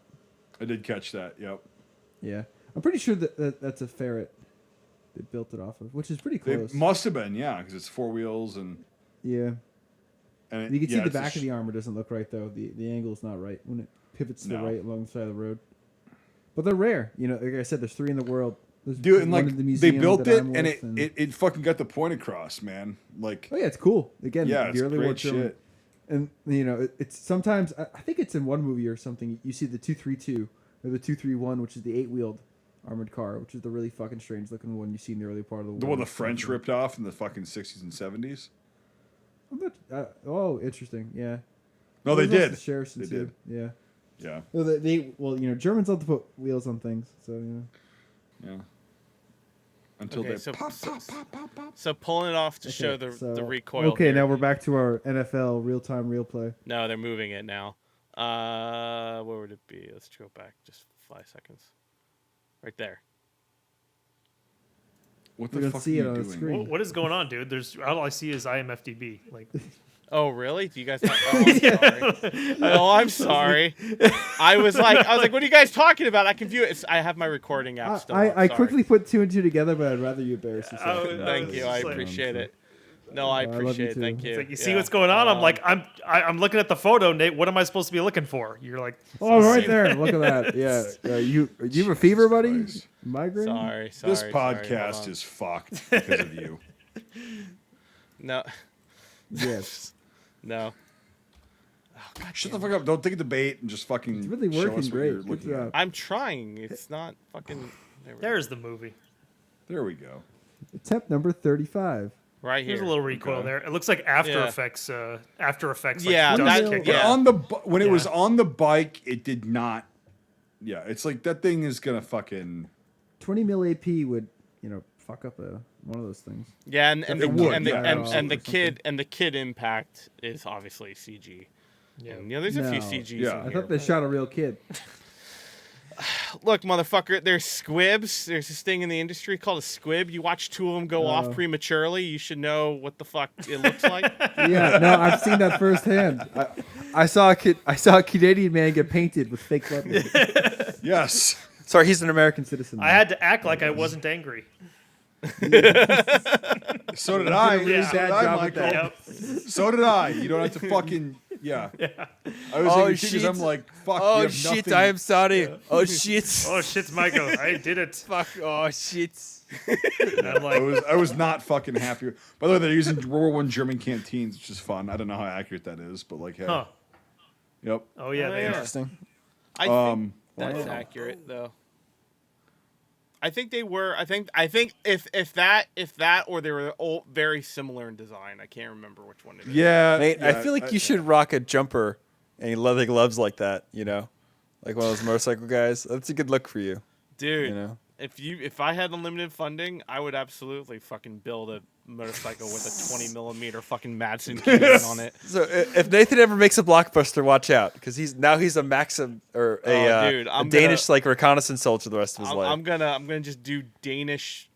I did catch that, yep. Yeah. I'm pretty sure that's a Ferret they built it off of, which is pretty close. It must have been, yeah, because it's 4 wheels and... Yeah. And you can see the back of the armor doesn't look right, though. The angle is not right when it pivots to the right along the side of the road. But they're rare. You know, like I said, there's 3 in the world. Dude, and like they built it, and it fucking got the point across, man. Like, oh yeah, it's cool. Again, the early great shit. And you know, it's sometimes I think it's in one movie or something. You see the 232 or the 231, which is the 8-wheeled armored car, which is the really fucking strange looking one you see in the early part of the war. The one the French ripped off in the fucking 60s and 70s. Oh, interesting. Yeah. No, they did. They did. Yeah. Yeah. Well, Germans love to put wheels on things, so you know. Yeah. until Okay, they so- pop, so- pop, pop, pop, pop. So pulling it off to show the so- recoil. Okay, here. now we're back to our NFL real-time real play. No, they're moving it now. Where would it be? Let's go back just 5 seconds. Right there. What We the don't fuck are see you it on the doing? screen. What is going on, dude? There's all I see is IMFDB. Like, Oh, really? Do you guys not? Oh, I'm sorry. Oh, I'm sorry. I was like, what are you guys talking about? I can view it. I have my recording app still. I Sorry. quickly put 2 and 2 together, but I'd rather you embarrass yourself. Oh, Thank you. I It's like- appreciate it. No, I love you appreciate it. too. Thank you. it's like you see Yeah. what's going on. I'm like, I'm looking at the photo, Nate. What am I supposed to be looking for? You're like, Oh, right there. Look at that. Yeah. You have a fever, buddy? Christ. Migraine? Sorry. This sorry, podcast hold on. is fucked because of you. No. Yes. No. Shut the fuck up. Don't take the bait and just fucking It's really show working us what great. you're Good looking job. at. I'm trying. It's not fucking. There we go. there's the movie. There we go. Attempt number 35. Right here. There's a little recoil Okay. there. It looks like After Yeah. Effects. After Effects. Like, Yeah, dust that- kick But yeah. in. on the when it was Yeah. on the bike, it did not. Yeah, it's like that thing is gonna fucking. 20 mil AP would, fuck up one of those things. Yeah, and It the would, and the yeah, and, absolutely. the kid impact is obviously CG. Yeah. And, there's a few No. CGs. Yeah. in I here, thought they but- shot a real kid. Look, motherfucker, there's squibs. There's this thing in the industry called a squib. You watch two of them go off prematurely, you should know what the fuck it looks like. Yeah, no, I've seen that firsthand. I saw a Canadian man get painted with fake blood. Yes. Sorry, he's an American citizen. I had to act like I wasn't angry. So did I. really So bad did I, job at Michael. that. Yep. So did I. You don't have to fucking. Yeah. I was Oh, angry too because shit. I'm like, fuck. Oh we have shit! nothing. I am sorry. Oh shit! Oh shit, Michael! I did it. Fuck! Oh shit! And I'm like, I was not fucking happy. By the way, they're using World War I German canteens, which is fun. I don't know how accurate that is, but like, hey. huh? Yep. Oh yeah, they are. Interesting. I think that's accurate though. I think they were. I think if that or they were all very similar in design. I can't remember which one it is. Yeah. Nate, I yeah, feel like you should rock a jumper and leather gloves like that. Like one of those motorcycle guys. That's a good look for you. Dude. You know. If I had unlimited funding, I would absolutely fucking build a motorcycle with a 20mm fucking Madsen cannon on it. So if Nathan ever makes a blockbuster, watch out because he's a Maxim or Dude, a I'm Danish like reconnaissance soldier the rest of his life. I'm gonna just do Danish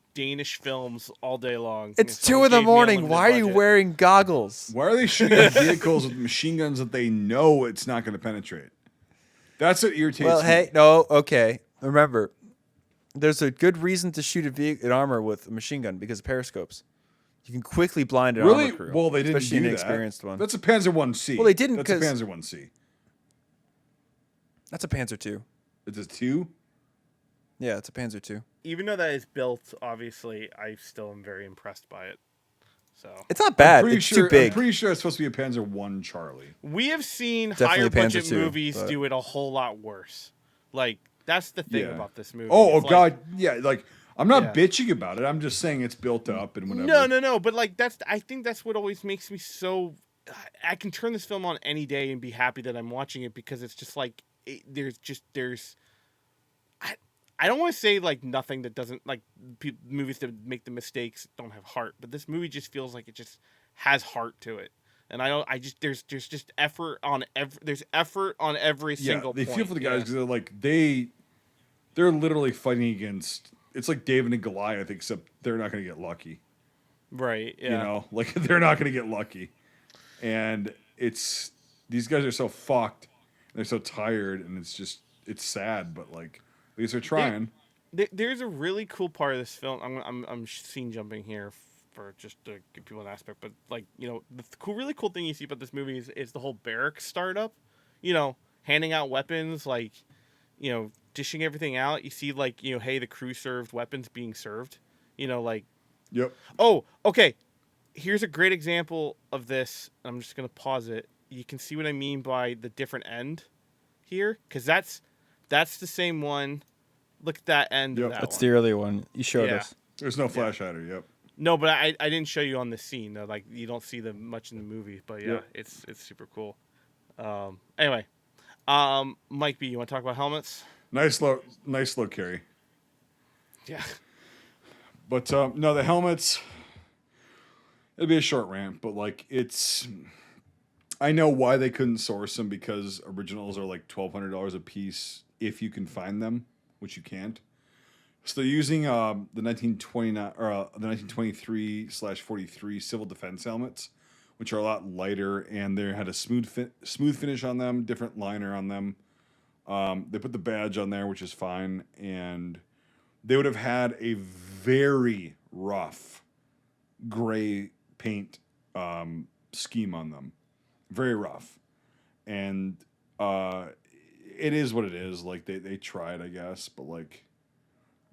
films all day long. It's If someone 2 in the gave me morning. unlimited Why are you budget. wearing goggles? Why are they shooting at vehicles with machine guns that they know it's not going to penetrate? That's what irritates Well, me. hey, no, okay. Remember, there's a good reason to shoot an armor with a machine gun because of periscopes. You can quickly blind an Really? armor crew. Well, they didn't especially do an that. experienced one. That's a Panzer 1C. Well, they didn't That's a 'cause- Panzer 1C. That's a Panzer II. It's a 2? Yeah, it's a Panzer II. Even though that is built, obviously, I still am very impressed by it. So It's not bad. Pretty It's sure, too big. I'm pretty sure it's supposed to be a Panzer 1 Charlie. we have seen Definitely higher a Panzer budget II, movies but- do it a whole lot worse. Like that's the thing Yeah. about this movie. Oh, It's like- God. Yeah, like, I'm not Yeah. bitching about it. I'm just saying it's built up and whatever. No. But like I think that's what always makes me so. I can turn this film on any day and be happy that I'm watching it because it's just like there's. I don't want to say like nothing that doesn't like movies that make the mistakes don't have heart, but this movie just feels like it just has heart to it. And there's just effort on every Yeah, single they point. feel for the guys because they're like, they're literally fighting against, it's like David and Goliath, except they're not going to get lucky. Right. Yeah. You know, like they're not going to get lucky. And these guys are so fucked. They're so tired and it's sad, but like, at least they're trying. There's a really cool part of this film. I'm scene jumping here for just to give people an aspect, but like the really cool thing you see about this movie is the whole barracks startup. Handing out weapons, like dishing everything out. You see like hey, the crew served weapons being served. Like Yep. oh okay. Here's a great example of this. I'm just gonna pause it. You can see what I mean by the different end here, because that's the same one. Look at that end Yep. of that That's one. the earlier one you showed Yeah. us. There's no flash hider. Yep. No, but I didn't show you on the scene though. Like you don't see them much in the movie, but yeah, Yep. it's super cool. Anyway, Mike B, you want to talk about helmets? Nice low carry. Yeah. But no, the helmets. It'll be a short rant, but like it's. I know why they couldn't source them because originals are like $1,200 a piece if you can find them, which you can't. So they're using the 1929 or the 1923/43 civil defense helmets, which are a lot lighter, and they had a smooth finish on them, different liner on them. They put the badge on there, which is fine, and they would have had a very rough gray paint scheme on them, very rough, and it is what it is. Like they tried, I guess, but like.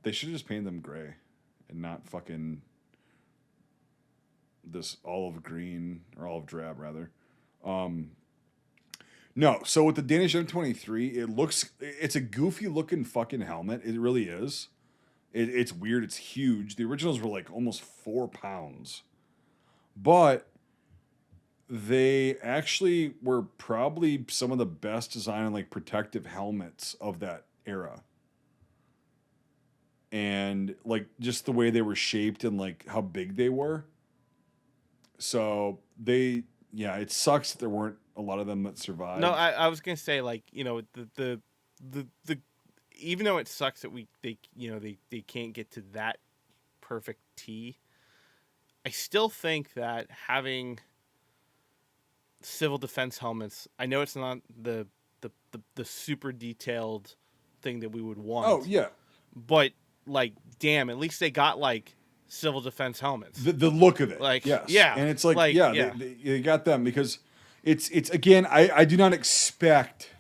They should have just painted them gray and not fucking this olive green or olive drab rather. No, so with the Danish M23, it's a goofy looking fucking helmet. It really is. It's weird. It's huge. The originals were like almost 4 pounds, but they actually were probably some of the best design and like protective helmets of that era. And like just the way they were shaped and like how big they were. So it sucks that there weren't a lot of them that survived. No, I was gonna say like the even though it sucks that they can't get to that perfect T. I still think that having civil defense helmets, I know it's not the super detailed thing that we would want. Oh yeah, but like, damn, at least they got like civil defense helmets. The look of it, like, yes, yeah, and it's like they got them because it's again, I do not expect,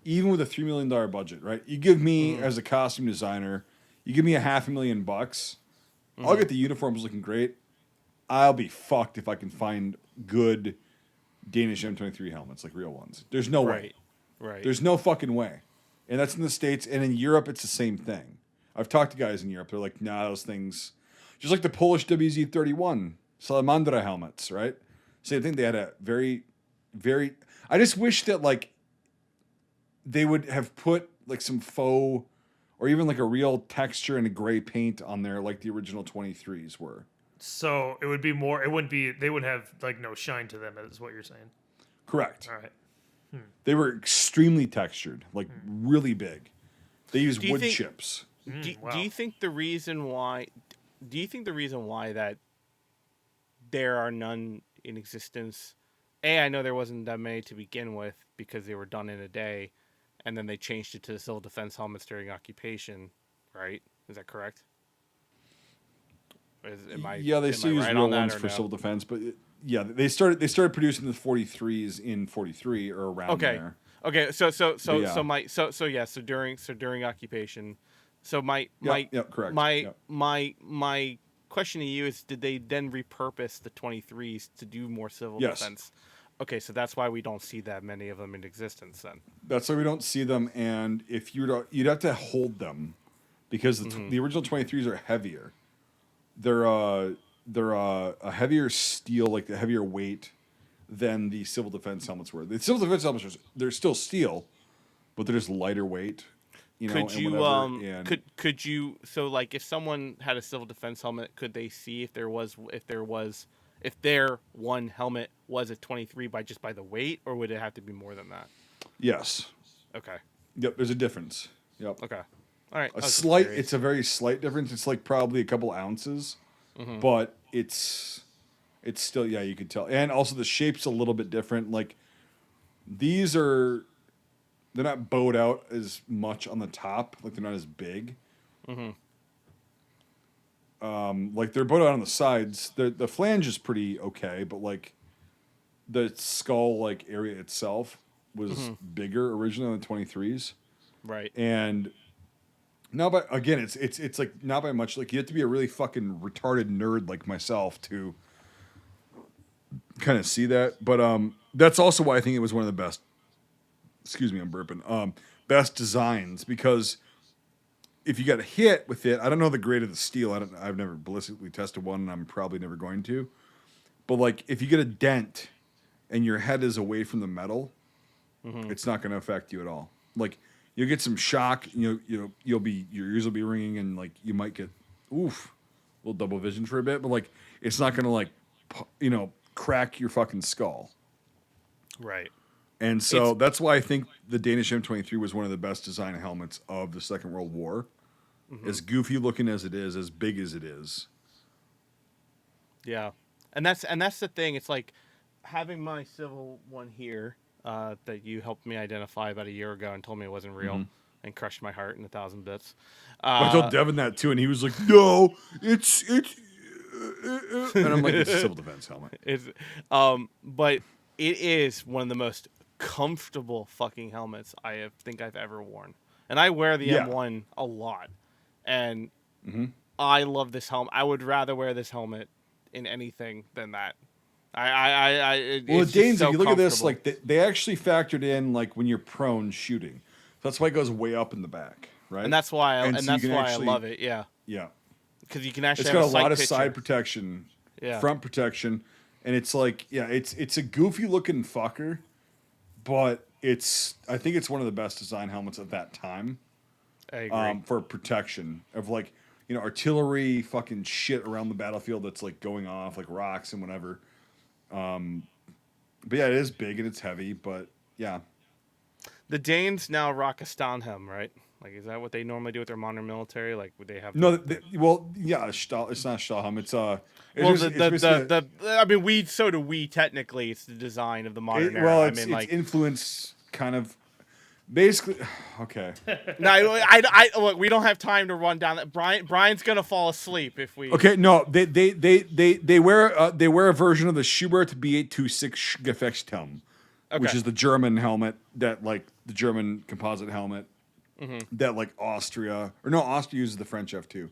even with a $3 million budget, right? You give me as a costume designer, you give me $500,000, I'll get the uniforms looking great. I'll be fucked if I can find good Danish M23 helmets, like real ones. There's no way. Right. There's no fucking way. And that's in the States, and in Europe, it's the same thing. I've talked to guys in Europe. They're like, nah, those things... Just like the Polish WZ-31 Salamandra helmets, right? Same thing. They had a very, very... I just wish that, like, they would have put, like, some faux or even, like, a real texture and a gray paint on there like the original 23s were. So it would be more... It wouldn't be... They would have, like, no shine to them, is what you're saying. Correct. All right. They were extremely textured, like, really big. They used wood chips. Do you think the reason why? Do you think the reason why that there are none in existence? I know there wasn't that many to begin with because they were done in a day, and then they changed it to the civil defense helmets during occupation. Right? Is that correct? They still use real ones for civil defense, but they started producing the 43s in 43 or around there. Okay, so during occupation. So my question to you is, did they then repurpose the 23s to do more civil defense? Okay, so that's why we don't see that many of them in existence then. That's why we don't see them, and if you'd have to hold them because the original 23s are heavier. They're a heavier steel, like a heavier weight than the civil defense helmets were. The civil defense helmets they're still steel, but they're just lighter weight. Could you so like if someone had a civil defense helmet, could they see if their one helmet was a 23 by the weight, or would it have to be more than that? Yes. Okay. Yep, there's a difference. Yep. Okay. All right. It's a very slight difference. It's like probably a couple ounces, but it's still, you could tell. And also the shape's a little bit different. Like they're not bowed out as much on the top. Like they're not as big. Like they're bowed out on the sides. The flange is pretty okay, but like the skull like area itself was bigger originally than the 23s. Right. And now, but again, it's like not by much. Like you have to be a really fucking retarded nerd like myself to kind of see that. But that's also why I think it was one of the best. Excuse me, I'm burping. Best designs, because if you got hit with it, I don't know the grade of the steel. I've never ballistically tested one, and I'm probably never going to. But like, if you get a dent and your head is away from the metal, it's not going to affect you at all. Like you'll get some shock. Your ears will be ringing, and like you might get little double vision for a bit, but like it's not gonna like crack your fucking skull. Right. And so that's why I think the Danish M23 was one of the best design helmets of the Second World War. As goofy looking as it is, as big as it is. Yeah, and that's the thing. It's like having my civil one here that you helped me identify about a year ago and told me it wasn't real and crushed my heart in 1,000 bits. I told Devin that too, and he was like, "No, it's," and I'm like, "It's a civil defense helmet." But it is one of the most comfortable fucking helmets think I've ever worn, and I wear the M1 a lot, and I love this helmet. I would rather wear this helmet in anything than that. Well, the Danes, if you look at this, like they actually factored in like when you're prone shooting. That's why it goes way up in the back, right? And that's why I love it. Yeah. Yeah. Because you can actually. It's got a lot of side protection, yeah, front protection, and it's like it's a goofy looking fucker, but I think it's one of the best design helmets at that time. I agree. For protection of like artillery fucking shit around the battlefield that's like going off like rocks and whatever. But yeah, it is big and it's heavy, but yeah. The Danes now rock a Stahlhelm, right? Like, is that what they normally do with their modern military? Like, would they have? No, yeah, it's not Stahlhelm. It's I mean, so do we technically. It's the design of the modern era. Well, it's influence kind of. Basically, okay. No, I look. We don't have time to run down that. Brian's gonna fall asleep if we. Okay, no, they wear a version of the Schubert B826 Gefechtshelm, which is the German helmet that like the German composite helmet that like Austria uses the French F2,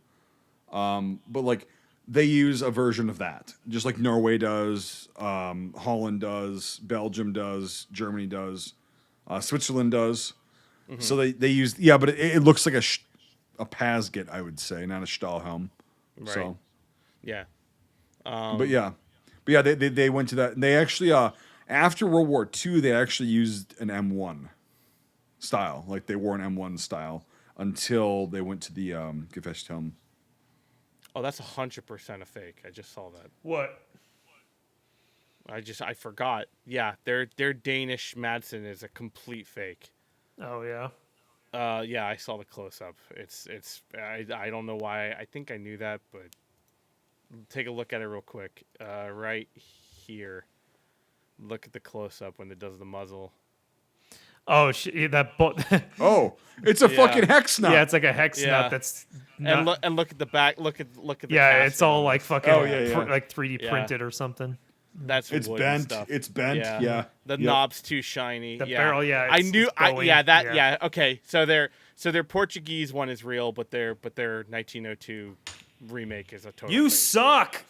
but like they use a version of that, just like Norway does, Holland does, Belgium does, Germany does. Switzerland does. So they use, but it looks like a Pasget, I would say, not a Stahlhelm. Right. So, yeah. They went to that. And they actually, after World War II, they actually used an M1 style. Like they wore an M1 style until they went to the Gefechtshelm. Oh, that's 100% a fake. I just saw that. What? I forgot. Yeah, their Danish Madsen is a complete fake. Oh yeah. Yeah, I saw the close up. I don't know why. I think I knew that, but take a look at it real quick. Right here. Look at the close up when it does the muzzle. Oh, Oh, it's a fucking hex nut. Yeah, it's like a hex nut. That's not... and look at the back. Look at the. Yeah, it's all like fucking like 3D Yeah. printed or something. It's bent. and stuff. It's bent. Yeah. The knob's too shiny. The barrel, I knew. Okay. So their Portuguese one is real, but their 1902 remake is a total. You fake. suck.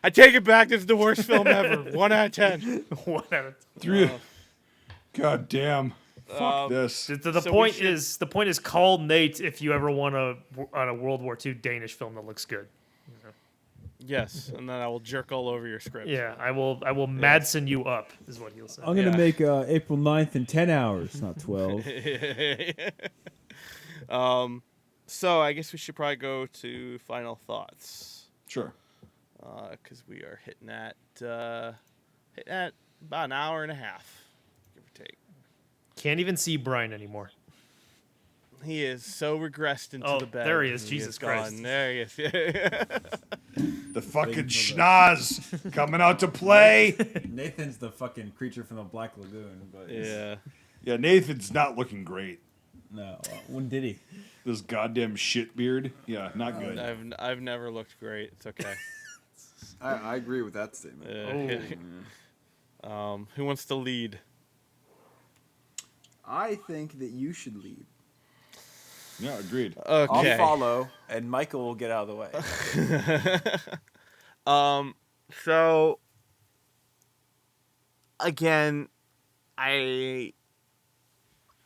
I take it back. This is the worst film ever. 1 out of 10. 1 out of 3. God damn. Fuck this. The point is call Nate if you ever want on a World War II Danish film that looks good. Yes, and then I will jerk all over your script. Yeah, I will Madsen you up, is what he'll say. I'm going to make April 9th in 10 hours, not 12. So I guess we should probably go to final thoughts. Sure. Because we are hitting at about an hour and a half, give or take. Can't even see Brian anymore. He is so regressed into the bed. There he is. Jesus Christ. Gone. There he is. The fucking schnoz coming out to play. Nathan's the fucking creature from the Black Lagoon. But Yeah, Nathan's not looking great. No. When did he? This goddamn shit beard. Yeah, not good. I've never looked great. It's okay. I agree with that statement. Who wants to lead? I think that you should lead. Yeah, agreed. Okay. I'll follow, and Michael will get out of the way. So again, I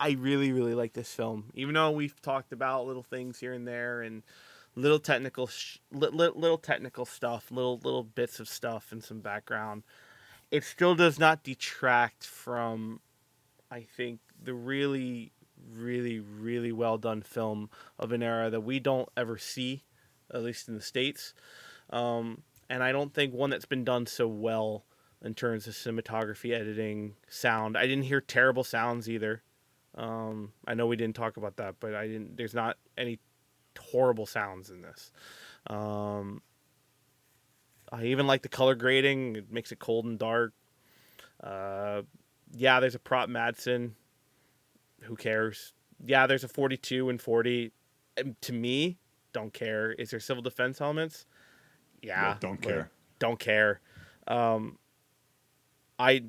really, really like this film. Even though we've talked about little things here and there and little technical stuff, little bits of stuff and some background, it still does not detract from, I think, the really really, really well done film of an era that we don't ever see, at least in the States. And I don't think one that's been done so well in terms of cinematography, editing, sound. I didn't hear terrible sounds either. I know we didn't talk about that, but I didn't. There's not any horrible sounds in this. I even like the color grading. It makes it cold and dark. Yeah, there's a prop Madsen. Who cares? Yeah, there's a 42 and 40. To me, don't care. Is there civil defense helmets? Yeah, No, don't care. Don't care. I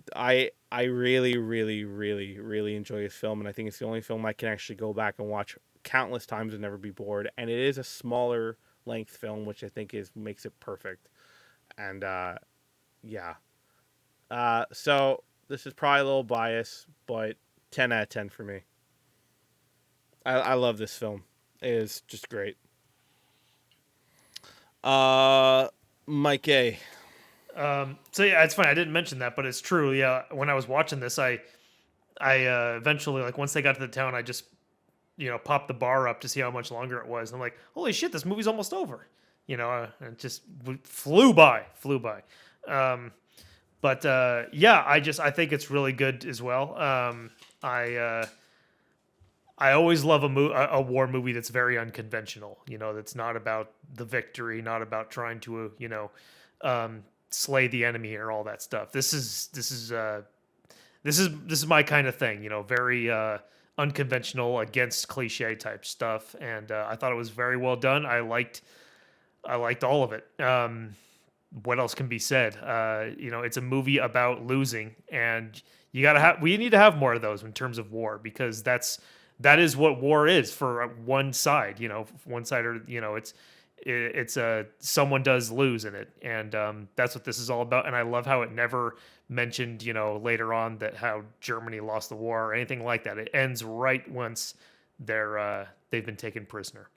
really, really, really, really enjoy this film, and I think it's the only film I can actually go back and watch countless times and never be bored. And it is a smaller length film, which I think makes it perfect. And yeah. So this is probably a little biased, but 10 out of 10 for me. I love this film. It is just great. Mike A. So yeah, it's funny. I didn't mention that, but it's true. Yeah, when I was watching this, I eventually, like, once they got to the town, I just popped the bar up to see how much longer it was. And I'm like, holy shit, this movie's almost over. And it just flew by. But yeah, I think it's really good as well. I always love a war movie that's very unconventional. That's not about the victory, not about trying to slay the enemy or all that stuff. This is my kind of thing. Very unconventional, against cliche type stuff, and I thought it was very well done. I liked all of it. What else can be said? It's a movie about losing, and we need to have more of those in terms of war, because that is what war is for one side. One side, or it's someone does lose in it, and that's what this is all about. And I love how it never mentioned later on that how Germany lost the war or anything like that. It ends right once they've been taken prisoner.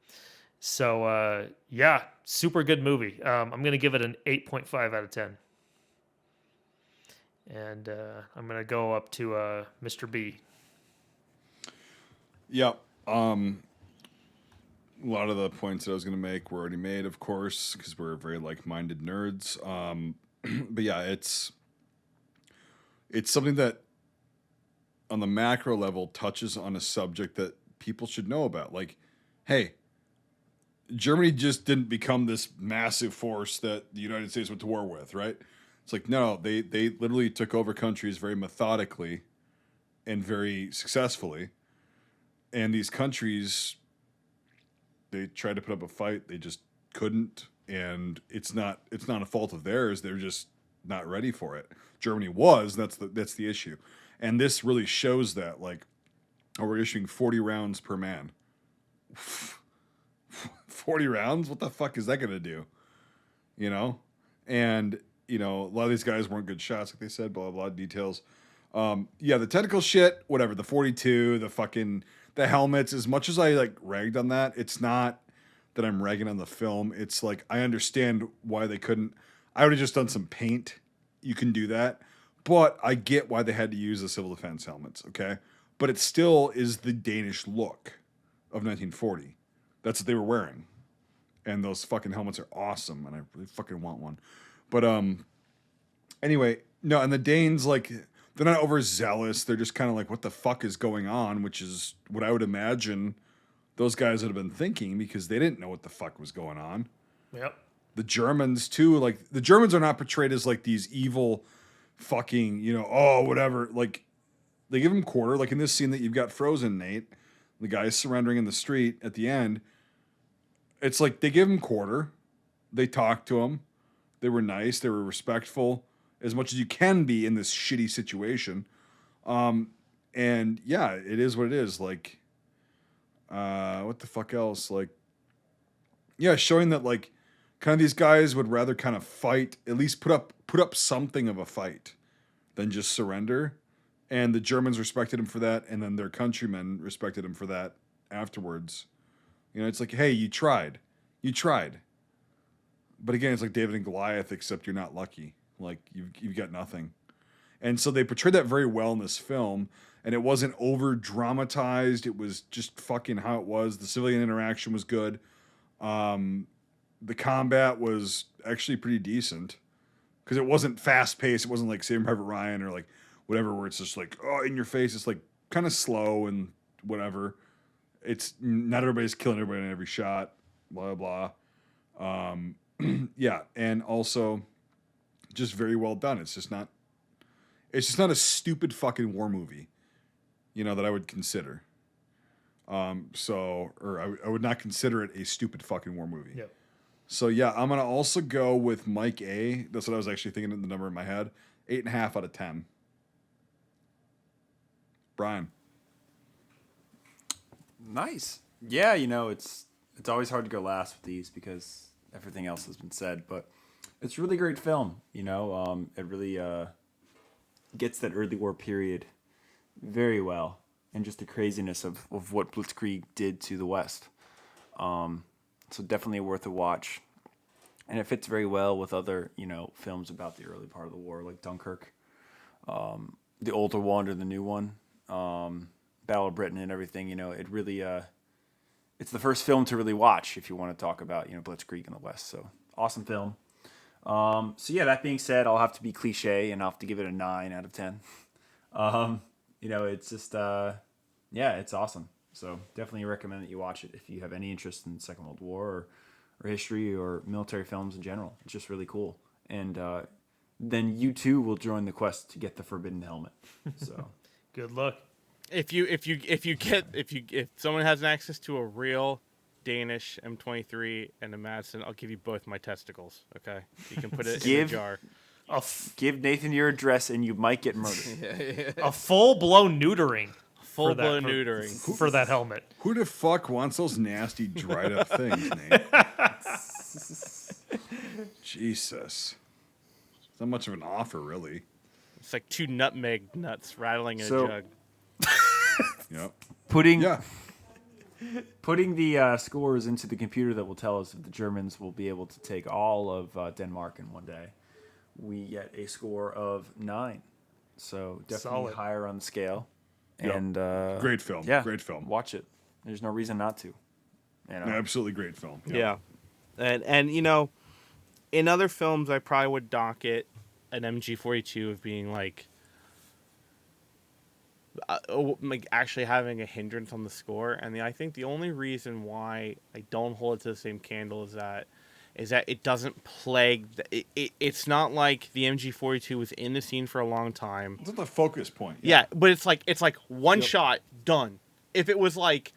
So yeah, super good movie. I'm gonna give it an 8.5 out of 10, and I'm gonna go up to Mr. B. Yeah. A lot of the points that I was going to make were already made, of course, because we're very like-minded nerds. But yeah, it's something that on the macro level touches on a subject that people should know about. Like, hey, Germany just didn't become this massive force that the United States went to war with, right? It's like, no, they literally took over countries very methodically and very successfully. And these countries, they tried to put up a fight, they just couldn't, and it's not a fault of theirs. They're just not ready for it. Germany was. That's the issue, and this really shows that. Like, we're issuing 40 rounds per man. 40 rounds? What the fuck is that gonna do? And a lot of these guys weren't good shots, like they said. Blah blah, blah details. Yeah, the technical shit, whatever. The 42, the helmets, as much as I like ragged on that, it's not that I'm ragging on the film. It's like, I understand why they couldn't. I would have just done some paint. You can do that. But I get why they had to use the civil defense helmets, okay? But it still is the Danish look of 1940. That's what they were wearing. And those fucking helmets are awesome, and I really fucking want one. But anyway, no, and the Danes, like, they're not overzealous. They're just kind of like, what the fuck is going on? Which is what I would imagine those guys would have been thinking, because they didn't know what the fuck was going on. Yep. The Germans, too. Like, the Germans are not portrayed as, like, these evil fucking, whatever. Like, they give them quarter. Like, in this scene that you've got frozen, Nate, the guy's surrendering in the street at the end. It's like, they give him quarter. They talk to him. They were nice. They were respectful. As much as you can be in this shitty situation. And yeah, it is what it is. Like, what the fuck else? Like, yeah, showing that, like, kind of these guys would rather kind of fight, at least put up something of a fight than just surrender. And the Germans respected him for that, and then their countrymen respected him for that afterwards. It's like, hey, you tried. But again, it's like David and Goliath, except you're not lucky. Like, you've got nothing. And so they portrayed that very well in this film. and it wasn't over dramatized. It was just fucking how it was. The civilian interaction was good. The combat was actually pretty decent because it wasn't fast paced. It wasn't like Saving Private Ryan or like whatever, where it's just like, oh, in your face. It's like kind of slow and whatever. It's not everybody's killing everybody in every shot. Blah blah. Yeah, and also just very well done. It's just not a stupid fucking war movie, that I would consider. I would not consider it a stupid fucking war movie. Yep. So yeah, I'm gonna also go with Mike A. That's what I was actually thinking of the number in my head. 8.5 out of 10. Brian. Nice. Yeah, it's always hard to go last with these because everything else has been said, but it's a really great film. It really gets that early war period very well, and just the craziness of what Blitzkrieg did to the West. So definitely worth a watch, and it fits very well with other films about the early part of the war, like Dunkirk, the older one or the new one, Battle of Britain and everything. It really it's the first film to really watch if you want to talk about Blitzkrieg in the West. So awesome film. So yeah, that being said, I'll have to be cliche and I'll have to give it a 9 out of 10. It's just it's awesome. So definitely recommend that you watch it if you have any interest in the Second World War or history or military films in general. It's just really cool. And then you too will join the quest to get the Forbidden Helmet. So Good luck. If someone has access to a real Danish M23 and a Madsen, I'll give you both my testicles. Okay, you can put it in a jar. Give Nathan your address and you might get murdered. A full-blown neutering. Full-blown neutering for that helmet. Who the fuck wants those nasty dried up things, Nate? Jesus. It's not much of an offer, really. It's like 2 nutmeg nuts rattling in a jug. Yep. Putting the scores into the computer that will tell us if the Germans will be able to take all of Denmark in one day. We get a score of 9. So definitely Solid. higher on the scale. Yep. And Great film. Yeah, Great film. Watch it. There's no reason not to. Absolutely great film. Yeah. And in other films, I probably would dock it an MG42 of being like actually having a hindrance on the score. And I think the only reason why I don't hold it to the same candle is that it doesn't plague. It's not like the MG42 was in the scene for a long time. It's not the focus point. Yeah, but it's like one shot done. If it was like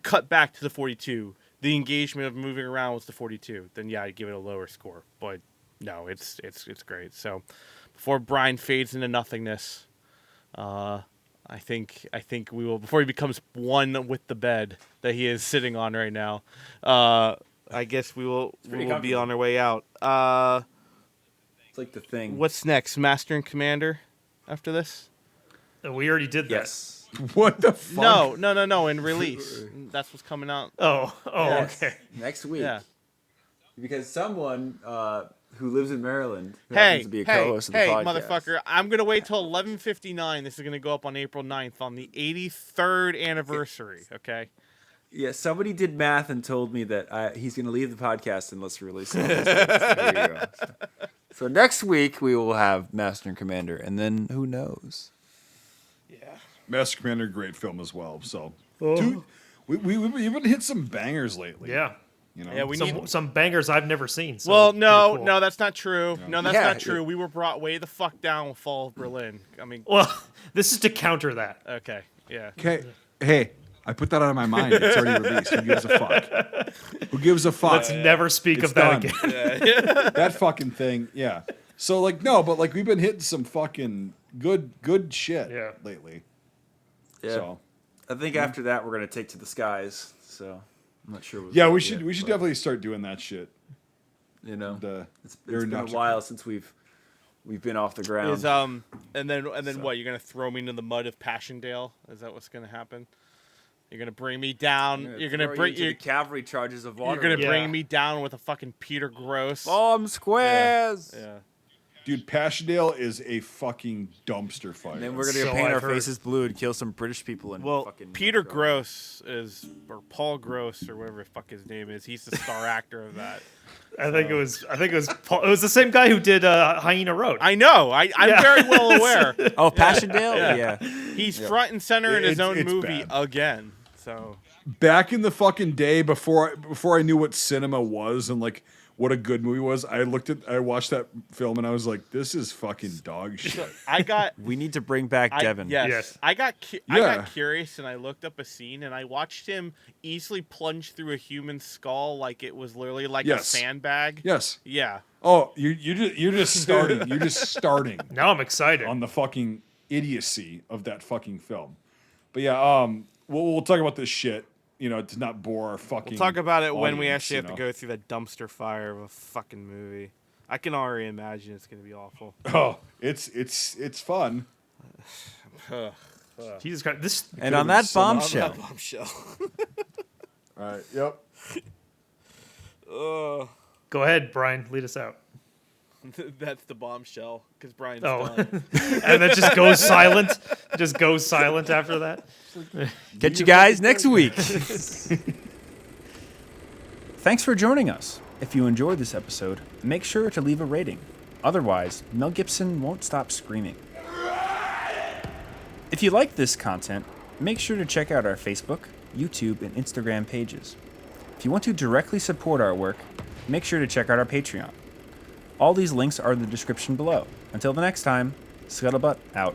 cut back to the 42, the engagement of moving around was the 42, then yeah, I'd give it a lower score. But no, it's great. So before Brian fades into nothingness, I think we will, before he becomes one with the bed that he is sitting on right now. I guess we will be on our way out. It's like The Thing. What's next? Master and Commander after this? We already did that. Yes. What the fuck? No. In release, that's what's coming out. Oh, Yes. okay. Next week. Yeah. Because someone who lives in Maryland who Hey, happens to be a co-host of the podcast. motherfucker! I'm gonna wait till 11:59. This is gonna go up on April 9th on the 83rd anniversary. Okay. Yeah, somebody did math and told me that he's going to leave the podcast unless we release it. On this day. So there you go. So next week we will have Master and Commander, and then who knows? Yeah. Master Commander, great film as well. So, dude, we've even hit some bangers lately. Yeah. Yeah, we some bangers I've never seen. So well, pretty cool. no, that's not true. No, that's Yeah, not true. We were brought way the fuck down with Fall of Berlin. I mean, Well, this is to counter that. okay, yeah. Okay. Hey, I put that out of my mind. It's already released. Who gives a fuck? Who gives a fuck? Let's never speak It's of that done. again. That fucking thing. Yeah. So but we've been hitting some fucking good shit lately. Yeah. So I think after that we're going to take to the skies. So I'm not sure. yeah, we should definitely start doing that shit. It's been a while since we've been off the ground. Is and then what? You're gonna throw me into the mud of Passchendaele? Is that what's gonna happen? You're gonna bring me down. You're gonna bring the cavalry charges of water. You're gonna bring me down with a fucking Peter Gross bomb squares. Yeah. Dude, Passchendaele is a fucking dumpster fire. And then we're gonna So paint I've our heard. faces blue and kill some British people. And Well, fucking Peter Gross is, or Paul Gross, or whatever the fuck his name is. He's the star actor of that. I think it was Paul, it was the same guy who did Hyena Road. I know. I'm Yeah. very well aware. Oh, Passchendaele. Yeah. He's front and center in his own It's movie bad. again. So Back in the fucking day before I knew what cinema was and like what a good movie was, I watched that film and I was like, this is fucking dog shit. I got. We need to bring back Devin. Yes. I got Yeah. curious and I looked up a scene and I watched him easily plunge through a human skull like it was literally like a Yes. sandbag. Yes. Yeah. Oh, you're just starting. You're just starting Now I'm excited. on the fucking idiocy of that fucking film. But yeah, we'll talk about this shit. You know, to not bore our fucking. We'll talk about it when we audience, actually have you to know? go through the dumpster fire of a fucking movie. I can already imagine it's gonna be awful. Oh, it's fun. Jesus Christ, this And on that bombshell, Bombshell. All right. Yep. go ahead, Brian, lead us out. That's the bombshell because Brian's Oh. done. And then just goes silent. Just goes silent after that. catch you guys next week. Thanks for joining us. If you enjoyed this episode, make sure to leave a rating. Otherwise, Mel Gibson won't stop screaming. If you like this content, make sure to check out our Facebook, YouTube, and Instagram pages. If you want to directly support our work, make sure to check out our Patreon. All these links are in the description below. Until the next time, Scuttlebutt out.